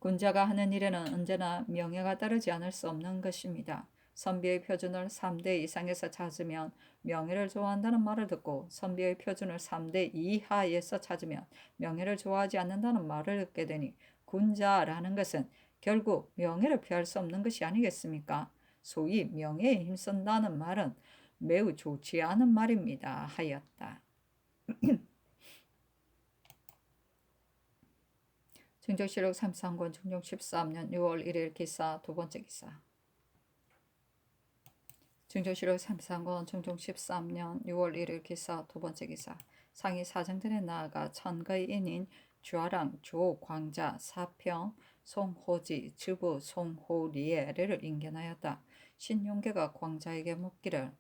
군자가 하는 일에는 언제나 명예가 따르지 않을 수 없는 것입니다. 선비의 표준을 3대 이상에서 찾으면 명예를 좋아한다는 말을 듣고 선비의 표준을 3대 이하에서 찾으면 명예를 좋아하지 않는다는 말을 듣게 되니 군자라는 것은 결국 명예를 피할 수 없는 것이 아니겠습니까? 소위 명예에 힘쓴다는 말은 매우 좋지 않은 말입니다 하였다. 중조실록 33권 중종 13년 6월 1일 기사 두 번째 기사. 중조실록 33권 중종 13년 6월 1일 기사 두 번째 기사. 상이 사정들에 나아가 천거인인 주아랑 조광자 사평 송호지 주부 송호리에를 인견하였다. 신용계가 광자에게 묻기를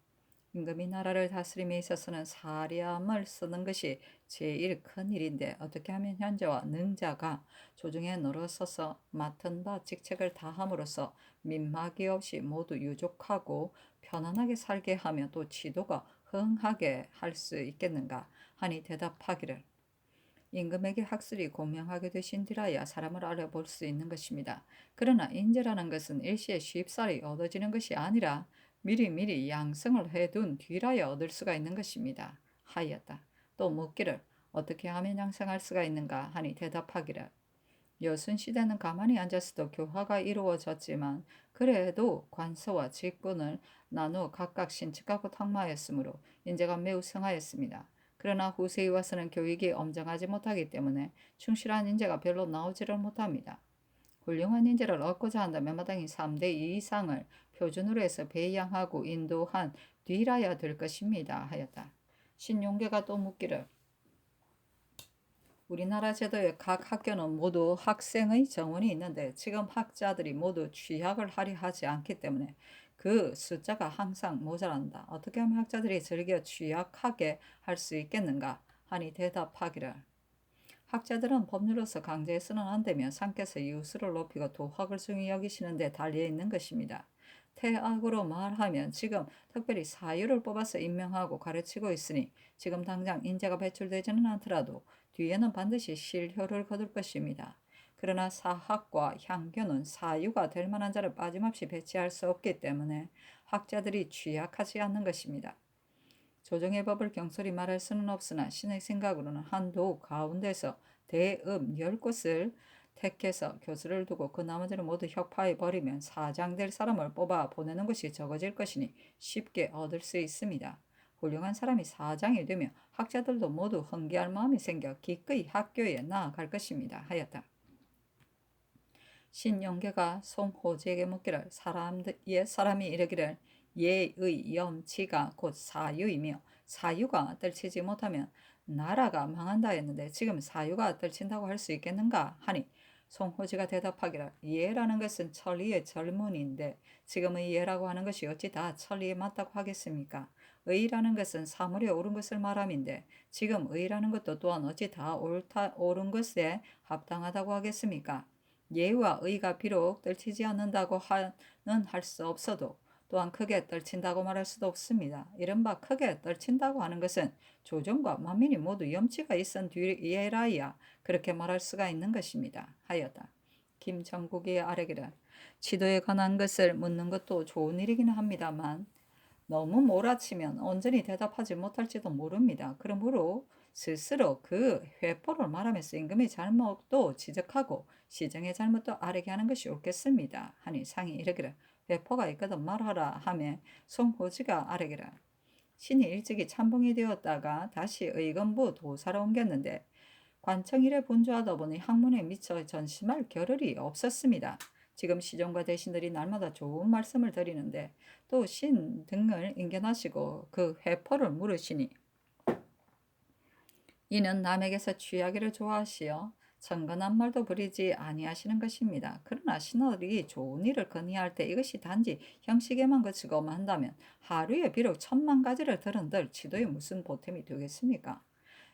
임금이 나라를 다스림에 있어서는 사람을 쓰는 것이 제일 큰 일인데 어떻게 하면 현재와 능자가 조중에 늘어서서 맡은 바 직책을 다함으로써 민막이 없이 모두 유족하고 편안하게 살게 하며 또 지도가 흥하게 할 수 있겠는가 하니 대답하기를 임금에게 학술이 공명하게 되신 뒤라야 사람을 알아볼 수 있는 것입니다. 그러나 인재라는 것은 일시에 쉽사리 얻어지는 것이 아니라 미리미리 양성을 해둔 뒤라야 얻을 수가 있는 것입니다. 하였다. 또 묻기를 어떻게 하면 양성할 수가 있는가 하니 대답하기를 여순시대는 가만히 앉았어도 교화가 이루어졌지만 그래도 관서와 직분을 나누어 각각 신측하고 탁마하였으므로 인재가 매우 성하였습니다. 그러나 후세에 와서는 교육이 엄정하지 못하기 때문에 충실한 인재가 별로 나오지를 못합니다. 훌륭한 인재를 얻고자 한다면 마땅히 3대 이상을 표준으로 해서 배양하고 인도한 뒤라야 될 것입니다 하였다. 신용계가 또 묻기를 우리나라 제도의 각 학교는 모두 학생의 정원이 있는데 지금 학자들이 모두 취학을 하려 하지 않기 때문에 그 숫자가 항상 모자란다. 어떻게 하면 학자들이 즐겨 취학하게 할 수 있겠는가 하니 대답하기를 학자들은 법률로서 강제해서는 안 되며 상께서 이웃을 높이고 도학을 중히 여기시는 데 달려있는 것입니다. 태학으로 말하면 지금 특별히 사유를 뽑아서 임명하고 가르치고 있으니 지금 당장 인재가 배출되지는 않더라도 뒤에는 반드시 실효를 거둘 것입니다. 그러나 사학과 향교는 사유가 될 만한 자를 빠짐없이 배치할 수 없기 때문에 학자들이 취약하지 않는 것입니다. 조정의 법을 경솔히 말할 수는 없으나 신의 생각으로는 한도 가운데서 대읍 10곳을 택해서 교수를 두고 그 나머지를 모두 혁파해 버리면 사장될 사람을 뽑아 보내는 것이 적어질 것이니 쉽게 얻을 수 있습니다. 훌륭한 사람이 사장이 되며 학자들도 모두 헌기할 마음이 생겨 기꺼이 학교에 나아갈 것입니다. 하였다. 신용계가 송호지에게 묻기를 사람이 이르기를 예의 염치가 곧 사유이며 사유가 떨치지 못하면 나라가 망한다 했는데 지금 사유가 떨친다고 할 수 있겠는가 하니 송호지가 대답하기를 예라는 것은 천리의 절문인데 지금의 예라고 하는 것이 어찌 다 천리에 맞다고 하겠습니까? 의라는 것은 사물에 옳은 것을 말함인데 지금 의라는 것도 또한 어찌 다 옳은 것에 합당하다고 하겠습니까? 예와 의가 비록 떨치지 않는다고 할 수 없어도 또한 크게 떨친다고 말할 수도 없습니다. 이른바 크게 떨친다고 하는 것은 조정과 만민이 모두 염치가 있은 뒤에라야 그렇게 말할 수가 있는 것입니다. 하였다. 김정국이 아뢰기를 지도에 관한 것을 묻는 것도 좋은 일이기는 합니다만 너무 몰아치면 온전히 대답하지 못할지도 모릅니다. 그러므로 스스로 그 회포를 말하면서 임금의 잘못도 지적하고 시정의 잘못도 아뢰게 하는 것이 옳겠습니다. 하니 상이 이르기를 회포가 있거든 말하라 하며 송호지가 아뢰기를 신이 일찍이 참봉이 되었다가 다시 의건부 도사로 옮겼는데 관청일에 분주하다 보니 학문에 미처 전심할 겨를이 없었습니다. 지금 시종과 대신들이 날마다 좋은 말씀을 드리는데 또 신 등을 인견하시고 그 회포를 물으시니 이는 남에게서 취하기를 좋아하시어 천건한 말도 부리지 아니하시는 것입니다. 그러나 신하들이 좋은 일을 건의할 때 이것이 단지 형식에만 그치고만 한다면 하루에 비록 10,000가지를 들은들 지도에 무슨 보탬이 되겠습니까?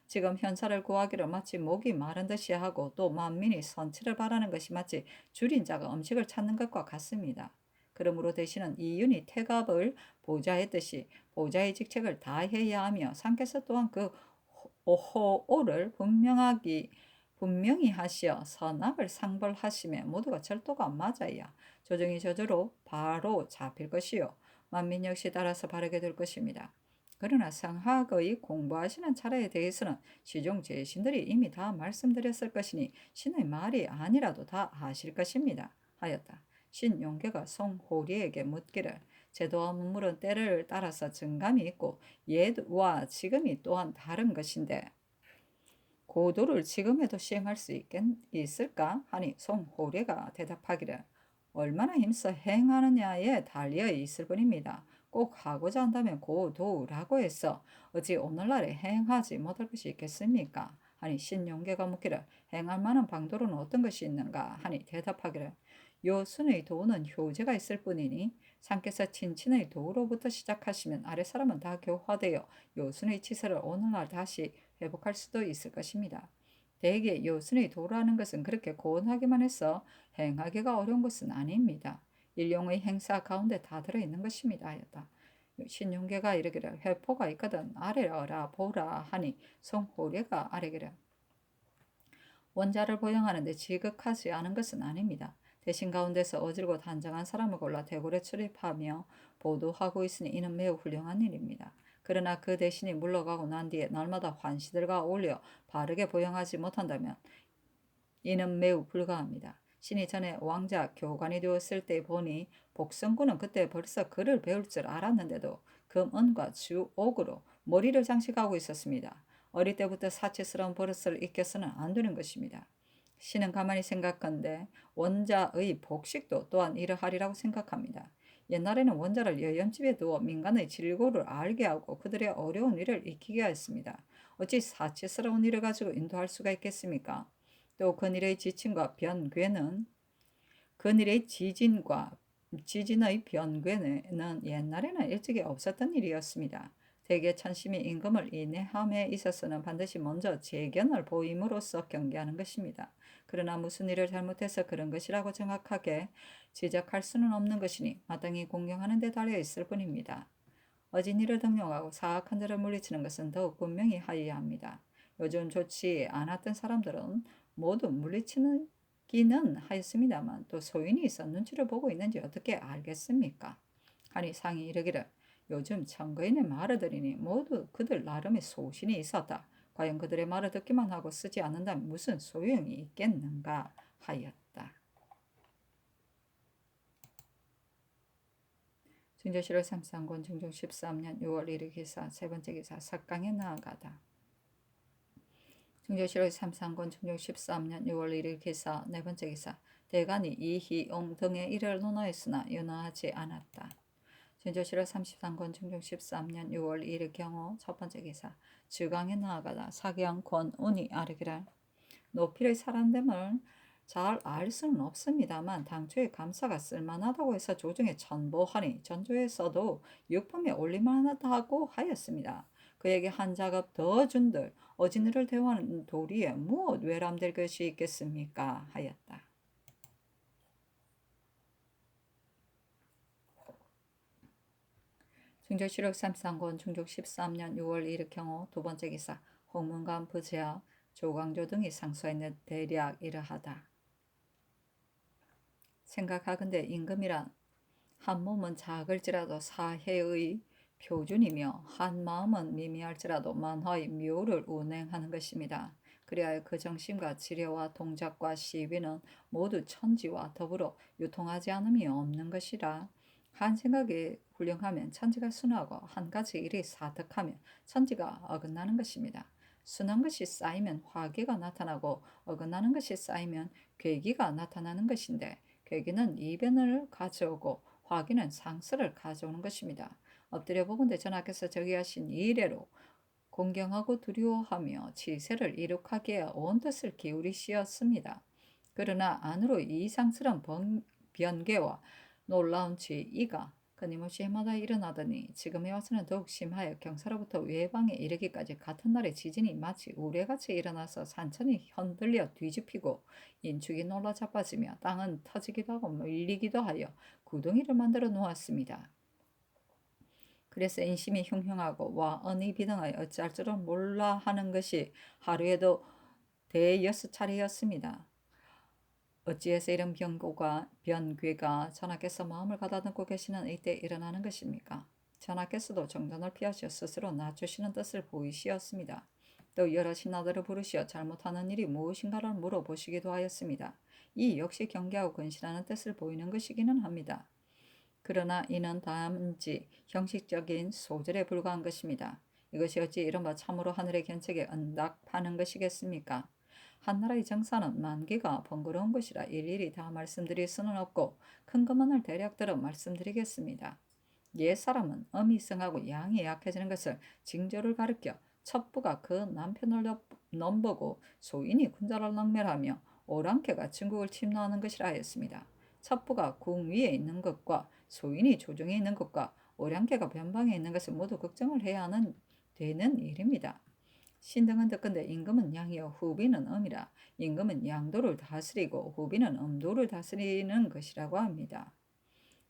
지금 현사를 구하기를 마치 목이 마른 듯이 하고 또 만민이 선치를 바라는 것이 마치 줄인 자가 음식을 찾는 것과 같습니다. 그러므로 대신은 이윤이 태갑을 보좌했듯이 보좌의 직책을 다해야 하며 상께서 또한 그 호를 분명히 하시어 선악을 상벌하심에 모두가 절도가 맞아야 조정이 저절로 바로 잡힐 것이요 만민 역시 따라서 바르게 될 것입니다. 그러나 상학의 공부하시는 차례에 대해서는 시종 제신들이 이미 다 말씀드렸을 것이니 신의 말이 아니라도 다 아실 것입니다. 하였다. 신용계가 송호리에게 묻기를 제도와 문물은 때를 따라서 증감이 있고 옛와 지금이 또한 다른 것인데 고도를 지금에도 시행할 수 있을까? 하니 송호래가 대답하기를 얼마나 힘써 행하느냐에 달려 있을 뿐입니다. 꼭 하고자 한다면 고도라고 해서 어찌 오늘날에 행하지 못할 것이 있겠습니까? 하니 신용계가 묻기를 행할 만한 방도로는 어떤 것이 있는가? 하니 대답하기를 요순의 도는 효제가 있을 뿐이니 상께서 친친의 도로부터 시작하시면 아랫사람은 다 교화되어 요순의 치세를 오늘날 다시 회복할 수도 있을 것입니다. 대개 요순의 도라는 것은 그렇게 고온하기만 해서 행하기가 어려운 것은 아닙니다. 일용의 행사 가운데 다 들어있는 것입니다. 하였다. 신용계가 이르기를 회포가 있거든 아래라 보라 하니 송호래가 아뢰기를 원자를 보양하는데 지극하지 않은 것은 아닙니다. 대신 가운데서 어질고 단정한 사람을 골라 대궐에 출입하며 보도하고 있으니 이는 매우 훌륭한 일입니다. 그러나 그 대신이 물러가고 난 뒤에 날마다 환시들과 어울려 바르게 보양하지 못한다면 이는 매우 불가합니다. 신이 전에 왕자 교관이 되었을 때 보니 복성군은 그때 벌써 글을 배울 줄 알았는데도 금은과 주옥으로 머리를 장식하고 있었습니다. 어릴 때부터 사치스러운 버릇을 익혀서는 안 되는 것입니다. 신은 가만히 생각한데 원자의 복식도 또한 이러하리라고 생각합니다. 옛날에는 원자를 여염집에 두어 민간의 질고를 알게 하고 그들의 어려운 일을 익히게 하였습니다. 어찌 사치스러운 일을 가지고 인도할 수가 있겠습니까? 또 그일의 지친과 변괴는 그일의 지진의 변괴는 옛날에는 일찍이 없었던 일이었습니다. 대개 천심이 임금을 인내함에 있어서는 반드시 먼저 재견을 보임으로써 경계하는 것입니다. 그러나 무슨 일을 잘못해서 그런 것이라고 정확하게 지적할 수는 없는 것이니 마땅히 공경하는 데 달려 있을 뿐입니다. 어진 일을 등용하고 사악한 자를 물리치는 것은 더욱 분명히 하여야 합니다. 요즘 좋지 않았던 사람들은 모두 물리치기는 하였습니다만 또 소인이 있어 눈치를 보고 있는지 어떻게 알겠습니까? 하니 상이 이르기를 요즘 청거인의 말을 들으니 모두 그들 나름의 소신이 있었다. 과연 그들의 말을 듣기만 하고 쓰지 않는다면 무슨 소용이 있겠는가 하였다. 중조실록 33권 중종 13년 6월 1일 기사 세 번째 기사 석강에 나아가다. 중조실록 33권 중종 13년 6월 1일 기사 네 번째 기사 대간이 이희용 등의 일을 논하였으나 연호하지 않았다. 진조실록 33권 중종 13년 6월 1일 경우 첫 번째 기사 주강에 나아가다 사경 권운이 아르기를 노필의 사람됨을 잘 알 수는 없습니다만 당초에 감사가 쓸만하다고 해서 조정에 전보하니 전조에서도 육품에 올릴만하다고 하였습니다. 그에게 한 작업 더 준들 어진이를 대화하는 도리에 무엇 외람될 것이 있겠습니까 하였다. 중조실록 33권 중종 13년 6월 1일 경우 두 번째 기사 홍문관 부재하 조광조 등이 상소했는 대략 이러하다. 생각하건대 임금이란 한 몸은 작을지라도 사해의 표준이며 한 마음은 미미할지라도 만화의 묘를 운행하는 것입니다. 그리하여 그 정신과 지려와 동작과 시비는 모두 천지와 더불어 유통하지 않음이 없는 것이라. 한 생각이 훌륭하면 천지가 순하고 한 가지 일이 사득하면 천지가 어긋나는 것입니다. 순한 것이 쌓이면 화기가 나타나고 어긋나는 것이 쌓이면 괴기가 나타나는 것인데 괴기는 이변을 가져오고 화기는 상스를 가져오는 것입니다. 엎드려 보건대 전하께서 저기하신 이래로 공경하고 두려워하며 지세를 이룩하기에 온 뜻을 기울이시었습니다. 그러나 안으로 이상스러운 변개와 놀라운 지이가 끊임없이 해마다 일어나더니 지금에 와서는 더욱 심하여 경사로부터 외방에 이르기까지 같은 날에 지진이 마치 우레같이 일어나서 산천이 흔들려 뒤집히고 인축이 놀라 자빠지며 땅은 터지기도 하고 밀리기도 하여 구덩이를 만들어 놓았습니다. 그래서 인심이 흉흉하고 와 언이 비등하여 어찌할 줄을 몰라 하는 것이 하루에도 대여섯 차례였습니다. 어찌해서 이런 변괴가 전하께서 마음을 가다듬고 계시는 이때 일어나는 것입니까? 전하께서도 정전을 피하시어 스스로 낮추시는 뜻을 보이시었습니다. 또 여러 신하들을 부르시어 잘못하는 일이 무엇인가를 물어보시기도 하였습니다. 이 역시 경계하고 근신하는 뜻을 보이는 것이기는 합니다. 그러나 이는 단지 형식적인 소절에 불과한 것입니다. 이것이 어찌 이른바 참으로 하늘의 견책에 응답하는 것이겠습니까? 한나라의 정사는 만기가 번거로운 것이라 일일이 다 말씀드릴 수는 없고 큰 것만을 대략 들어 말씀드리겠습니다. 옛 사람은 음이 성하고 양이 약해지는 것을 징조를 가리켜 첩부가 그 남편을 넘보고 소인이 군자를 능멸하며 오랑캐가 중국을 침노하는 것이라 하였습니다. 첩부가 궁 위에 있는 것과 소인이 조정에 있는 것과 오랑캐가 변방에 있는 것을 모두 걱정을 해야 하는 되는 일입니다. 신등은 듣건대 임금은 양이요 후비는 음이라. 임금은 양도를 다스리고 후비는 음도를 다스리는 것이라고 합니다.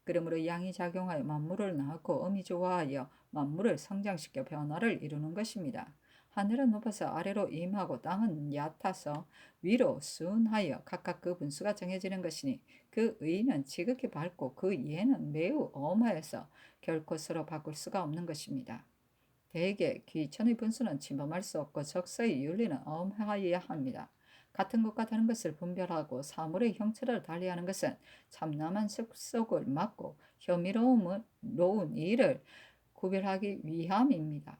그러므로 양이 작용하여 만물을 낳고 음이 좋아하여 만물을 성장시켜 변화를 이루는 것입니다. 하늘은 높아서 아래로 임하고 땅은 얕아서 위로 순하여 각각 그 분수가 정해지는 것이니 그 의는 지극히 밝고 그 예는 매우 엄하여서 결코 서로 바꿀 수가 없는 것입니다. 대개 귀천의 분수는 침범할 수 없고 적서의 윤리는 엄하여야 합니다. 같은 것과 다른 것을 분별하고 사물의 형체를 달리하는 것은 참남한 습속을 막고 혐의로운 일을 구별하기 위함입니다.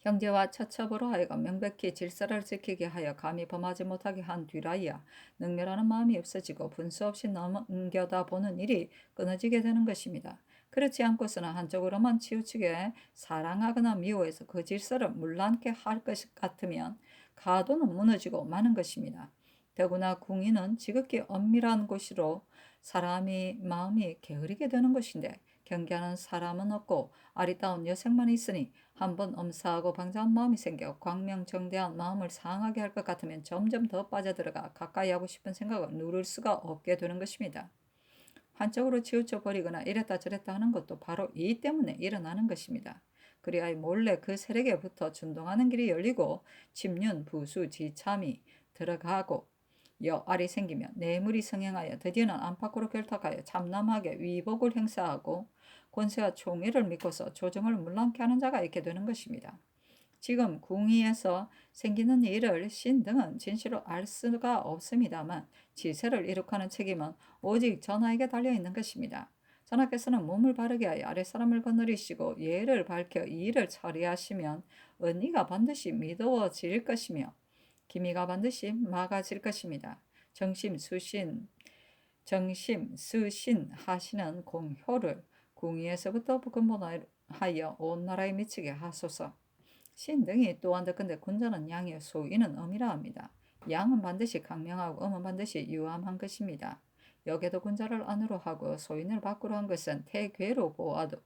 형제와 처첩으로 하여금 명백히 질서를 지키게 하여 감히 범하지 못하게 한 뒤라야 능멸하는 마음이 없어지고 분수 없이 넘겨다 보는 일이 끊어지게 되는 것입니다. 그렇지 않고서는 한쪽으로만 치우치게 사랑하거나 미워해서 그 질서를 물란케 할 것 같으면 가도는 무너지고 마는 것입니다. 더구나 궁의는 지극히 엄밀한 곳으로 사람이 마음이 게으르게 되는 것인데 경계하는 사람은 없고 아리따운 여생만 있으니 한번 엄사하고 방자한 마음이 생겨 광명정대한 마음을 상하게 할 것 같으면 점점 더 빠져들어가 가까이 하고 싶은 생각을 누를 수가 없게 되는 것입니다. 한쪽으로 치우쳐 버리거나 이랬다 저랬다 하는 것도 바로 이 때문에 일어나는 것입니다. 그리하여 몰래 그 세력에부터 준동하는 길이 열리고 침륜, 부수, 지참이 들어가고 여알이 생기며 뇌물이 성행하여 드디어는 안팎으로 결탁하여 참남하게 위복을 행사하고 권세와 총애를 믿고서 조정을 물랑케 하는 자가 있게 되는 것입니다. 지금 궁의에서 생기는 일을 신등은 진실로 알 수가 없습니다만 지세를 이룩하는 책임은 오직 전하에게 달려있는 것입니다. 전하께서는 몸을 바르게 하여 아랫사람을 거느리시고 예를 밝혀 이 일을 처리하시면 언니가 반드시 미도워질 것이며 기미가 반드시 막아질 것입니다. 정심, 수신, 하시는 공효를 궁위에서부터 근본하여 온 나라에 미치게 하소서. 신 등이 또 한다건대 군자는 양이요 소인은 음이라 합니다. 양은 반드시 강명하고 음은 반드시 유함한 것입니다. 여기도 군자를 안으로 하고 소인을 밖으로 한 것은 태괴로 보아도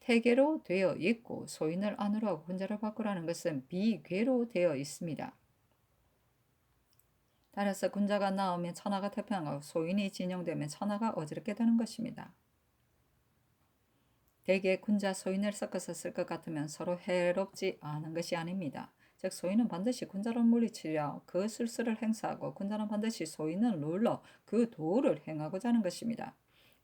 태괴로 되어 있고, 소인을 안으로 하고 군자를 밖으로 하는 것은 비괴로 되어 있습니다. 따라서 군자가 나오면 천하가 태평하고 소인이 진영되면 천하가 어지럽게 되는 것입니다. 대개 군자 소인을 섞어서 쓸 것 같으면 서로 해롭지 않은 것이 아닙니다. 즉 소인은 반드시 군자를 물리치려 그 술수를 행사하고, 군자는 반드시 소인을 눌러 그 도를 행하고자 하는 것입니다.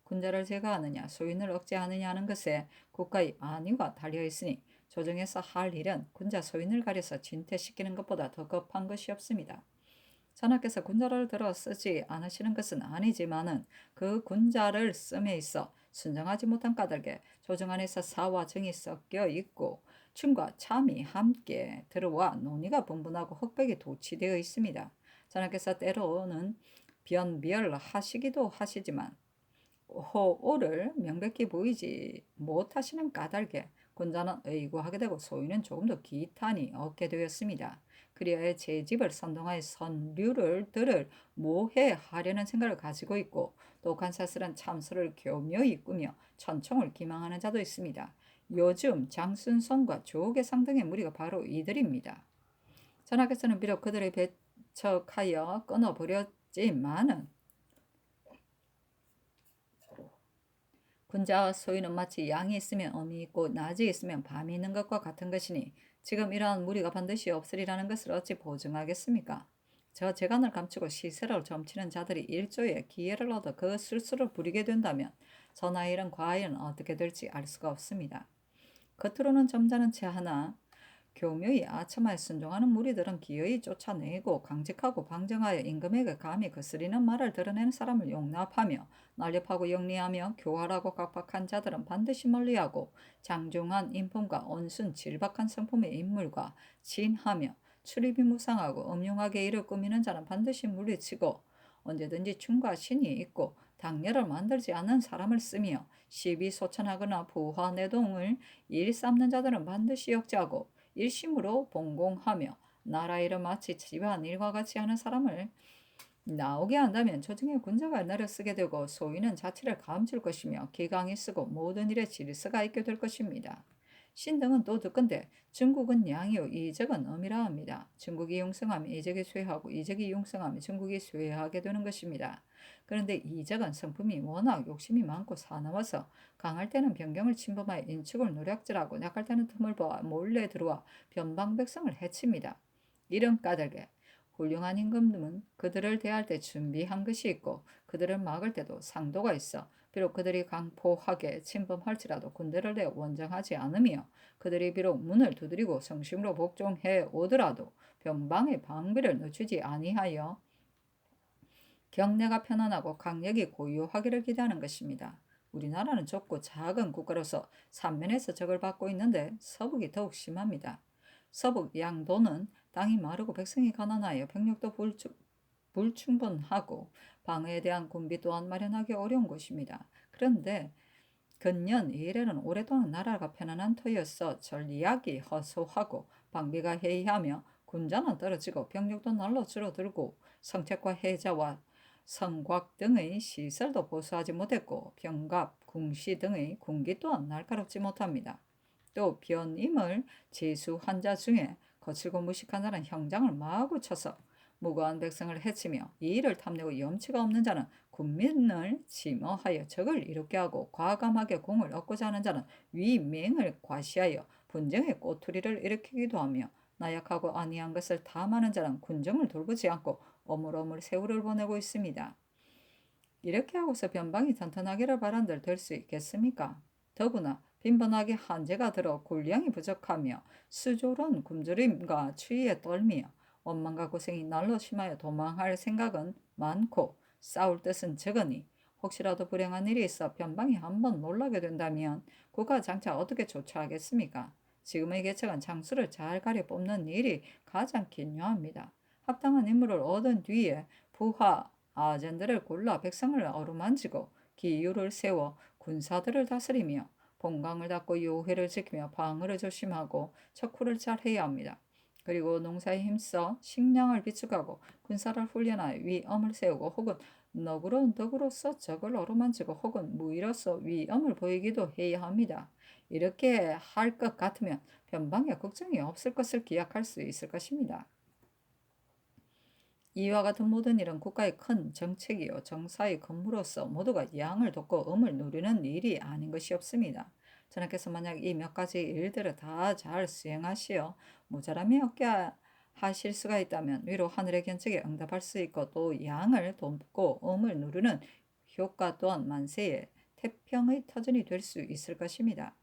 군자를 제거하느냐 소인을 억제하느냐 하는 것에 국가의 안위가 달려있으니, 조정에서 할 일은 군자 소인을 가려서 진퇴시키는 것보다 더 급한 것이 없습니다. 전하께서 군자를 들어 쓰지 않으시는 것은 아니지만은, 그 군자를 씀에 있어 순정하지 못한 까닭에 조정 안에서 사와 정이 섞여 있고 춤과 참이 함께 들어와 논의가 분분하고 흑백이 도취되어 있습니다. 전하께서 때로는 변멸하시기도 하시지만 호오를 명백히 보이지 못하시는 까닭에 군자는 의구하게 되고 소인은 조금 더 기탄이 얻게 되었습니다. 그리하여 제 집을 선동하여 선류를 모해하려는 생각을 가지고 있고, 또 간사스런 참소를 교묘히 꾸며 천청을 기망하는 자도 있습니다. 요즘 장순성과 조계상 등의 무리가 바로 이들입니다. 전하께서는 비록 그들을 배척하여 끊어버렸지만은, 군자와 소인은 마치 양이 있으면 음이 있고 낮이 있으면 밤이 있는 것과 같은 것이니, 지금 이러한 무리가 반드시 없으리라는 것을 어찌 보증하겠습니까? 저 재간을 감추고 시세를 점치는 자들이 일조에 기회를 얻어 그 술수를 부리게 된다면 전하의 일은 과연 어떻게 될지 알 수가 없습니다. 겉으로는 점잖은 채 하나 교묘히 아첨하에 순종하는 무리들은 기어이 쫓아내고, 강직하고 방정하여 임금에게 감히 거스리는 말을 드러내는 사람을 용납하며, 난립하고 영리하며 교활하고 각박한 자들은 반드시 멀리하고, 장중한 인품과 온순 질박한 성품의 인물과 친하며 출입이 무상하고 음흉하게 일을 꾸미는 자는 반드시 물리치고, 언제든지 춤과 신이 있고 당례를 만들지 않는 사람을 쓰며 시비소천하거나 부화내동을 일삼는 자들은 반드시 역제하고, 일심으로 봉공하며 나라 일을 마치 집안 일과 같이 하는 사람을 나오게 한다면 조정의 군자가 내려쓰게 되고, 소인은 자치를 감출 것이며 기강이 쓰고 모든 일에 질서가 있게 될 것입니다. 신등은 또 듣건대 중국은 양이요 이적은 음이라 합니다. 중국이 융성하면 이적이 쇠하고 이적이 융성하면 중국이 쇠하게 되는 것입니다. 그런데 이적은 성품이 워낙 욕심이 많고 사나워서 강할 때는 변경을 침범하여 인축을 노략질하고, 약할 때는 틈을 보아 몰래 들어와 변방백성을 해칩니다. 이런 까닭에 훌륭한 임금은 그들을 대할 때 준비한 것이 있고, 그들을 막을 때도 상도가 있어 비록 그들이 강포하게 침범할지라도 군대를 내 원정하지 않으며, 그들이 비록 문을 두드리고 성심으로 복종해 오더라도 변방의 방비를 늦추지 아니하여 경내가 편안하고 강력이 고요하기를 기대하는 것입니다. 우리나라는 좁고 작은 국가로서 삼면에서 적을 받고 있는데 서북이 더욱 심합니다. 서북 양도는 땅이 마르고 백성이 가난하여 병력도 불충분하고 방어에 대한 군비 또한 마련하기 어려운 곳입니다. 그런데 근년 이래는 오랫동안 나라가 편안한 터였어 전리약이 허소하고 방비가 해이하며 군자는 떨어지고 병력도 날로 줄어들고, 성책과 해자와 성곽 등의 시설도 보수하지 못했고, 병갑, 궁시 등의 군기 또한 날카롭지 못합니다. 또 변임을 제수한 자 중에 거칠고 무식한 자는 형장을 마구 쳐서 무고한 백성을 해치며, 이 일을 탐내고 염치가 없는 자는 군민을 침어하여 적을 이롭게 하고, 과감하게 공을 얻고자 하는 자는 위맹을 과시하여 분쟁의 꼬투리를 일으키기도 하며, 나약하고 안이한 것을 탐하는 자는 군정을 돌보지 않고 어물어물 세월을 보내고 있습니다. 이렇게 하고서 변방이 튼튼하기를 바란들 될 수 있겠습니까? 더구나 빈번하게 한재가 들어 군량이 부족하며 수조론 굶주림과 추위에 떨며 원망과 고생이 날로 심하여 도망할 생각은 많고 싸울 뜻은 적으니, 혹시라도 불행한 일이 있어 변방이 한번 놀라게 된다면 국가 장차 어떻게 조처하겠습니까? 지금의 계책은 장수를 잘 가려 뽑는 일이 가장 긴요합니다. 합당한 인물을 얻은 뒤에 부하 아전들을 골라 백성을 어루만지고 기율을 세워 군사들을 다스리며 본강을 닦고 요회를 지키며 방어를 조심하고 척후를 잘 해야 합니다. 그리고 농사에 힘써 식량을 비축하고 군사를 훈련하여 위엄을 세우고 혹은 너그러운 덕으로서 적을 어루만지고 혹은 무의로서 위엄을 보이기도 해야 합니다. 이렇게 할 것 같으면 변방에 걱정이 없을 것을 기약할 수 있을 것입니다. 이와 같은 모든 일은 국가의 큰 정책이요 정사의 근무로서 모두가 양을 돕고 음을 누리는 일이 아닌 것이 없습니다. 전하께서 만약 이 몇 가지 일들을 다 잘 수행하시어 모자람이 없게 하실 수가 있다면 위로 하늘의 견책에 응답할 수 있고 또 양을 돕고 음을 누리는 효과 또한 만세의 태평의 터전이 될 수 있을 것입니다.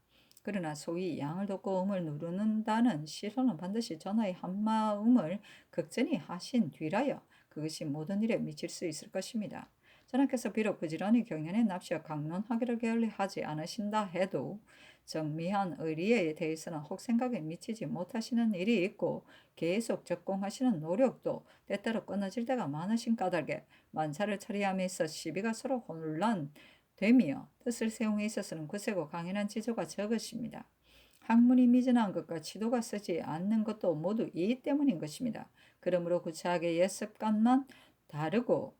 그러나 소위 양을 돕고 음을 누르는다는 시로는 반드시 전하의 한마음을 극전히 하신 뒤라야 그것이 모든 일에 미칠 수 있을 것입니다. 전하께서 비록 부지런히 경연에 납시어 강론하기를 게을리하지 않으신다 해도 정미한 의리에 대해서는 혹 생각에 미치지 못하시는 일이 있고 계속 적공하시는 노력도 때때로 끊어질 때가 많으신 까닭에 만사를 처리함에 있어 시비가 서로 혼란되며 뜻을 세움에 있어서는 굳세고 강인한 지조가 적으십니다. 학문이 미진한 것과 지도가 쓰지 않는 것도 모두 이 때문인 것입니다. 그러므로 구차하게 옛 습관만 다르고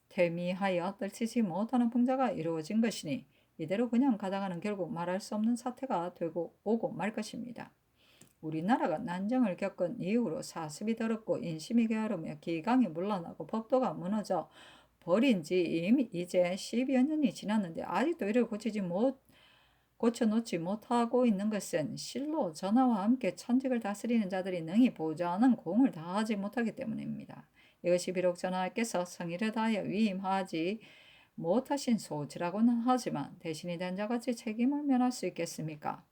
퇴미하여 떨치지 못하는 풍자가 이루어진 것이니 이대로 그냥 가다가는 결국 말할 수 없는 사태가 되고 오고 말 것입니다. 우리나라가 난정을 겪은 이후로 사습이 더럽고 인심이 게으르며 기강이 물러나고 법도가 무너져 버린 지 이미 이제 10여 년이 지났는데 아직도 이를 고쳐놓지 못하고 있는 것은 실로 전하와 함께 천직을 다스리는 자들이 능히 보좌하는 공을 다하지 못하기 때문입니다. 이것이 비록 전하께서 성의를 다하여 위임하지 못하신 소치라고는 하지만 대신이 된 자같이 책임을 면할 수 있겠습니까?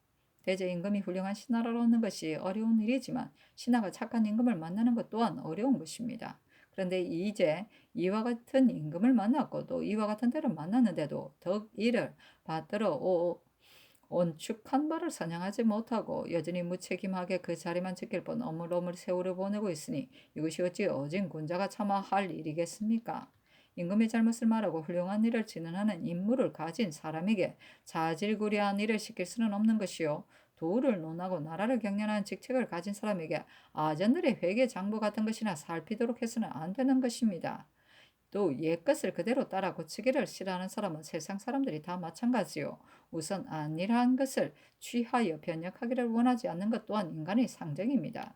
대제 임금이 훌륭한 신하를 얻는 것이 어려운 일이지만 신하가 착한 임금을 만나는 것 또한 어려운 것입니다. 그런데 이제 이와 같은 임금을 만났고 또 이와 같은 때를 만났는데도 덕 이를 받들어 온축한 바를 선양하지 못하고 여전히 무책임하게 그 자리만 지킬 뿐 어물어물 세월을 보내고 있으니 이것이 어찌 어진 군자가 참아 할 일이겠습니까? 임금의 잘못을 말하고 훌륭한 일을 진언하는 임무를 가진 사람에게 자질구레한 일을 시킬 수는 없는 것이요. 도를 논하고 나라를 경영하는 직책을 가진 사람에게 아전들의 회계 장부 같은 것이나 살피도록 해서는 안 되는 것입니다. 또 옛것을 그대로 따라 고치기를 싫어하는 사람은 세상 사람들이 다 마찬가지요. 우선 안일한 것을 취하여 변혁하기를 원하지 않는 것 또한 인간의 상정입니다.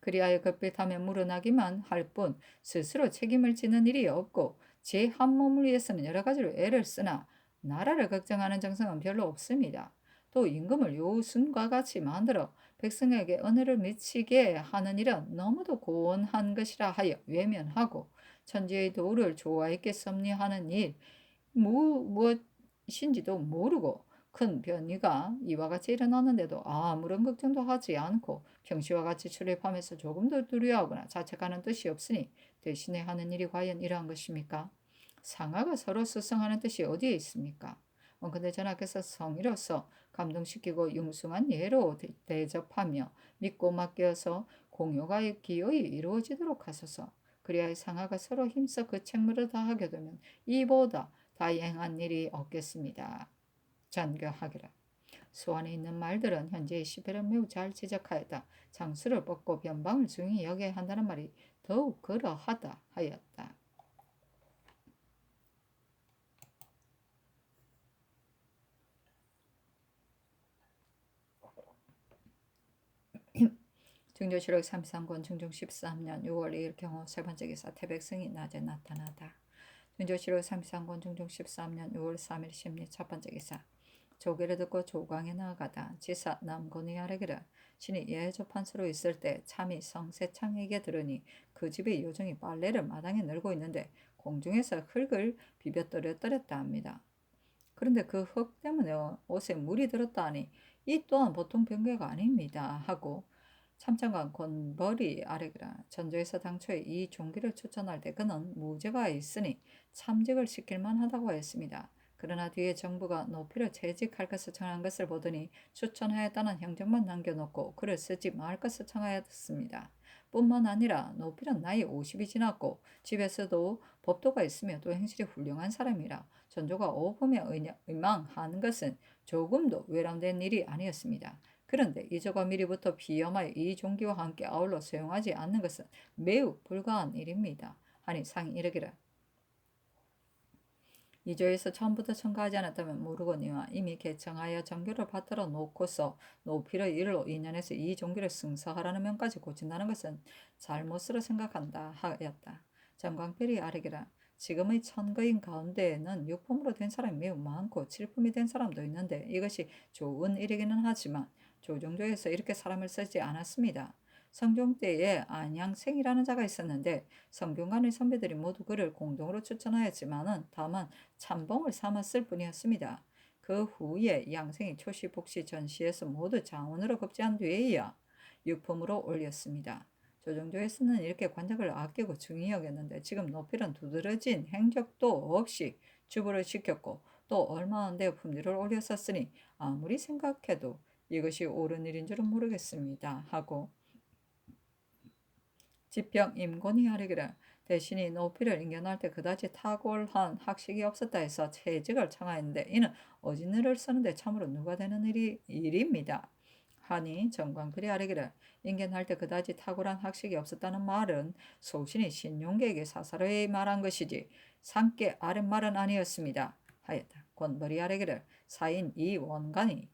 그리하여 급빛하며 물어나기만 할 뿐 스스로 책임을 지는 일이 없고 제 한 몸을 위해서는 여러 가지로 애를 쓰나 나라를 걱정하는 정성은 별로 없습니다. 또 임금을 요순과 같이 만들어 백성에게 은혜를 미치게 하는 일은 너무도 고온한 것이라 하여 외면하고 천지의 도를 좋아했게 섭리하는 일 무엇인지도 모르고 큰 변이가 이와 같이 일어났는데도 아무런 걱정도 하지 않고 평시와 같이 출입하면서 조금 더 두려워하거나 자책하는 뜻이 없으니 대신에 하는 일이 과연 이러한 것입니까? 상하가 서로 수성하는 뜻이 어디에 있습니까? 근데 전하께서 성의로서 감동시키고 융숭한 예로 대접하며 믿고 맡겨서 공효가 기어이 이루어지도록 하소서. 그리하여 상하가 서로 힘써 그 책무를 다하게 되면 이보다 다행한 일이 없겠습니다. 전교하기를. 소안에 있는 말들은 현재의 시배를 매우 잘 지적하였다. 장수를 뽑고 변방을 중히 여겨야 한다는 말이 더욱 그러하다 하였다. 중조실록 33권 중종 13년 6월 2일 경호 세 번째 기사 태백성이 낮에 나타나다. 중조실록 33권 중종 13년 6월 3일 심리 첫 번째 기사. 조계를 듣고 조광에 나아가다 지사 남곤이 아뢰기를 신이 예조판서로 있을 때 참이 성세창에게 들으니 그 집의 요정이 빨래를 마당에 널고 있는데 공중에서 흙을 비벼 떨었다 합니다. 그런데 그 흙 때문에 옷에 물이 들었다 하니 이 또한 보통 병괴가 아닙니다 하고 참장관 권벌이 아래기라. 전조에서 당초에 이 종기를 추천할 때 그는 무죄가 있으니 참직을 시킬 만하다고 했습니다. 그러나 뒤에 정부가 노피를 채직할 것을 청한 것을 보더니 추천하였다는 형정만 남겨놓고 글을 쓰지 말 것을 청하였습니다. 뿐만 아니라 노필은 나이 50이 지났고 집에서도 법도가 있으며 또 행실이 훌륭한 사람이라 전조가 오범에 의망하는 것은 조금도 외람된 일이 아니었습니다. 그런데 이조가 미리부터 비염하여 이 종기와 함께 아울러 사용하지 않는 것은 매우 불가한 일입니다. 하니 상이 이르기를 이조에서 처음부터 청가하지 않았다면 모르거니와 이미 개청하여 정교를 받들어 놓고서 노필의 일로 인연해서 이 종교를 승서하라는 면까지 고친다는 것은 잘못으로 생각한다 하였다. 정광필이 아뢰기라 지금의 천거인 가운데에는 육품으로 된 사람이 매우 많고 칠품이 된 사람도 있는데 이것이 좋은 일이기는 하지만 조정조에서 이렇게 사람을 쓰지 않았습니다. 성종 때에 안양생이라는 자가 있었는데 성균관의 선배들이 모두 그를 공동으로 추천하였지만은 다만 참봉을 삼았을 뿐이었습니다. 그 후에 양생이 초시 복시 전시에서 모두 장원으로 급제한 뒤에야 육품으로 올렸습니다. 조정조에서는 이렇게 관작을 아끼고 중히 여겼는데 지금 노필은 두드러진 행적도 없이 주부를 시켰고 또 얼마 안 되어 품질을 올렸었으니 아무리 생각해도 이것이 옳은 일인 줄은 모르겠습니다 하고 지평 임곤이 하르기를 대신이 노피를 인견할 때 그다지 탁월한 학식이 없었다 해서 채직을 청하였는데 이는 어진을 쓰는데 참으로 누가 되는 일입니다. 하니 정광필이 아뢰기를 인견할 때 그다지 탁월한 학식이 없었다는 말은 소신이 신용계에게 사사로이 말한 것이지 상께 아랫 말은 아니었습니다. 하였다. 권벌이 아뢰기를 사인 이 원간이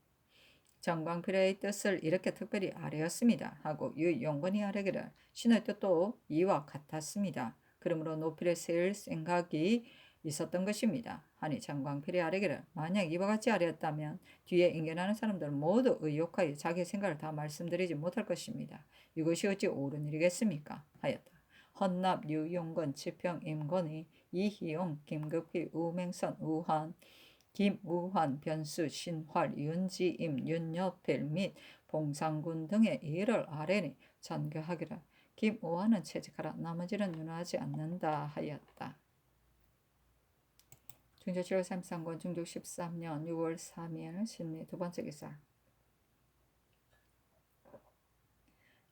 정광필의 뜻을 이렇게 특별히 아뢰었습니다. 하고 유용건이 아뢰기를 신의 뜻도 이와 같았습니다. 그러므로 노필을 세울 생각이 있었던 것입니다. 하니 정광필이 아뢰기를 만약 이와 같이 아뢰었다면 뒤에 인견하는 사람들 모두 의욕하여 자기 생각을 다 말씀드리지 못할 것입니다. 이것이 어찌 옳은 일이겠습니까? 하였다. 헌납 유용건 지평 임건이 이희용 김급희 우맹선 우한 김우환, 변수, 신활, 윤지임, 윤여필 및 봉상군 등의 일을 아뢰니 전교하기를 김우환은 채직하라 나머지는 윤하지 않는다 하였다. 중조 7월 33권 중조 13년 6월 3일 신미 두 번째 기사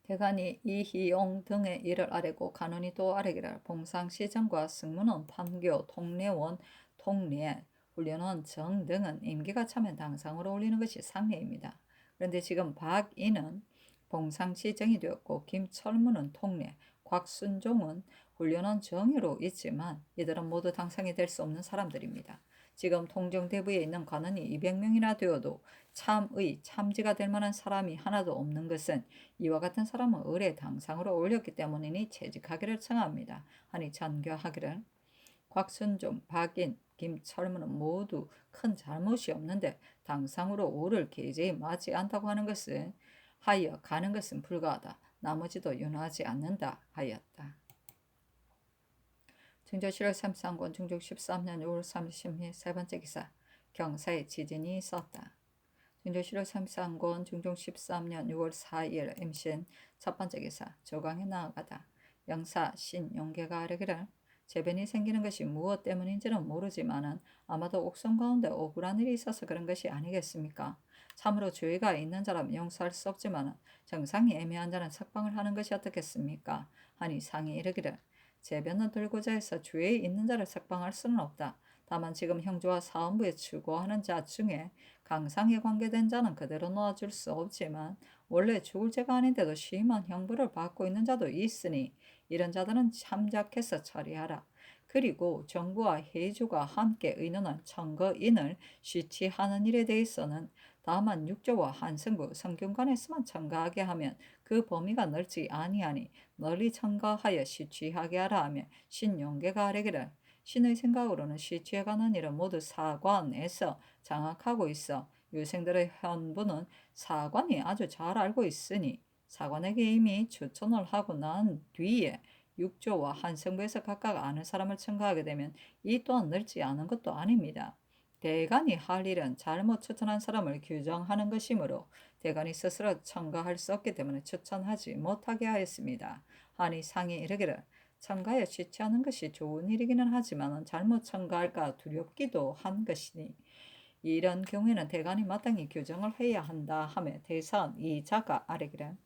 대간이 이희용 등의 일을 아뢰고 간원이 또 아뢰기를 봉상시정과 승문원, 판교, 통례원, 통례, 훈련원 정 등은 임기가 차면 당상으로 올리는 것이 상례입니다. 그런데 지금 박인은 봉상시정이 되었고 김철문은 통례, 곽순종은 훈련원 정으로 있지만 이들은 모두 당상이 될 수 없는 사람들입니다. 지금 통정대부에 있는 관원이 200명이나 되어도 참의 참지가 될 만한 사람이 하나도 없는 것은 이와 같은 사람은 을의 당상으로 올렸기 때문이니 채직하기를 청합니다. 하니 전교하기를 곽순종, 박인, 김철문은 모두 큰 잘못이 없는데 당상으로 오를 계제에 맞지 않다고 하는 것은 하여 가는 것은 불가하다. 나머지도 윤하지 않는다 하였다. 중조 7월 33권 중조 13년 6월 30일 세 번째 기사 경사의 지진이 있었다. 중조 7월 33권 중종 13년 6월 4일 임신 첫 번째 기사 조강에 나아가다. 영사 신용계가 아뢰기를 재변이 생기는 것이 무엇 때문인지는 모르지만은 아마도 옥성 가운데 억울한 일이 있어서 그런 것이 아니겠습니까? 참으로 죄가 있는 자라면 용서할 수 없지만은 정상이 애매한 자는 석방을 하는 것이 어떻겠습니까? 하니 상이 이르기를 재변을 들고자 해서 죄에 있는 자를 석방할 수는 없다. 다만 지금 형조와 사원부에 추구하는 자 중에 강상에 관계된 자는 그대로 놓아줄 수 없지만 원래 죽을 죄가 아닌데도 심한 형벌을 받고 있는 자도 있으니 이런 자들은 참작해서 처리하라. 그리고 정부와 해주가 함께 의논한 청거인을 쉬취하는 일에 대해서는 다만 육조와 한승부, 성균관에서만 청가하게 하면 그 범위가 넓지 아니하니 널리 청가하여 쉬취하게 하라 하며 신용계가 아뢰기를 신의 생각으로는 쉬취에 관한 일은 모두 사관에서 장악하고 있어 유생들의 현부는 사관이 아주 잘 알고 있으니 사관에게 이미 추천을 하고 난 뒤에 육조와 한성부에서 각각 아는 사람을 청가하게 되면 이 또한 넓지 않은 것도 아닙니다. 대간이 할 일은 잘못 추천한 사람을 규정하는 것이므로 대간이 스스로 청가할 수 없기 때문에 추천하지 못하게 하였습니다. 하니 상이 이르기를 청가에 쉬취하는 것이 좋은 일이기는 하지만 잘못 청가할까 두렵기도 한 것이니 이런 경우에는 대간이 마땅히 규정을 해야 한다 하며 대사원 이자가 아뢰기를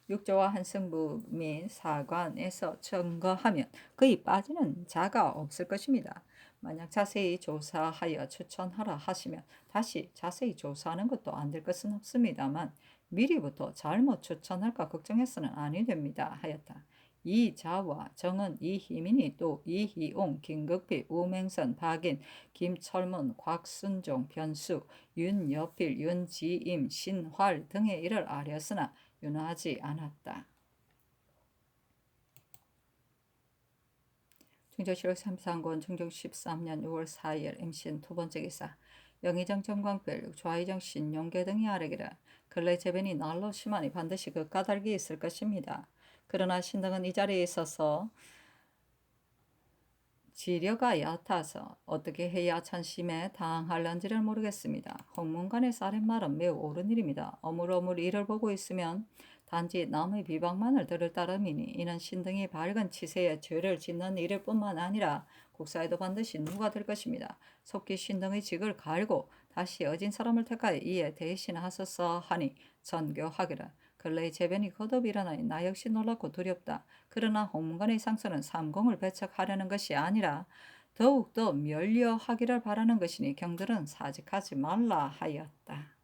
육조와 한승부 및 사관에서 증거하면 거의 빠지는 자가 없을 것입니다. 만약 자세히 조사하여 추천하라 하시면 다시 자세히 조사하는 것도 안 될 것은 없습니다만 미리부터 잘못 추천할까 걱정해서는 아니 됩니다 하였다. 이자와 정은, 이희민이 또 이희옹, 김극필, 우맹선, 박인, 김철문, 곽순종, 변수, 윤여필, 윤지임, 신활 등의 일을 아뢰었으나 윤하지 않았다. 중조실록 33권 중종 13년 6월 4일 MCN 두 번째 기사 영의정 정광필 좌의정 신용계 등이 아뢰기를 근래 재변이 날로 심하니 반드시 그 까닭이 있을 것입니다. 그러나 신등은 이 자리에 있어서 지려가 얕아서 어떻게 해야 찬심에 당할런지를 모르겠습니다. 홍문관의 살인말은 매우 옳은 일입니다. 어물어물 이를 보고 있으면 단지 남의 비방만을 들을 따름이니 이는 신등이 밝은 치세에 죄를 짓는 일일 뿐만 아니라 국사에도 반드시 누가 될 것입니다. 속기 신등의 직을 갈고 다시 어진 사람을 택하여 이에 대신하소서 하니 전교하기를 근래의 재변이 거듭 일어나니 나 역시 놀랍고 두렵다. 그러나 홍문관의 상소는 삼공을 배척하려는 것이 아니라 더욱더 멸려하기를 바라는 것이니 경들은 사직하지 말라 하였다.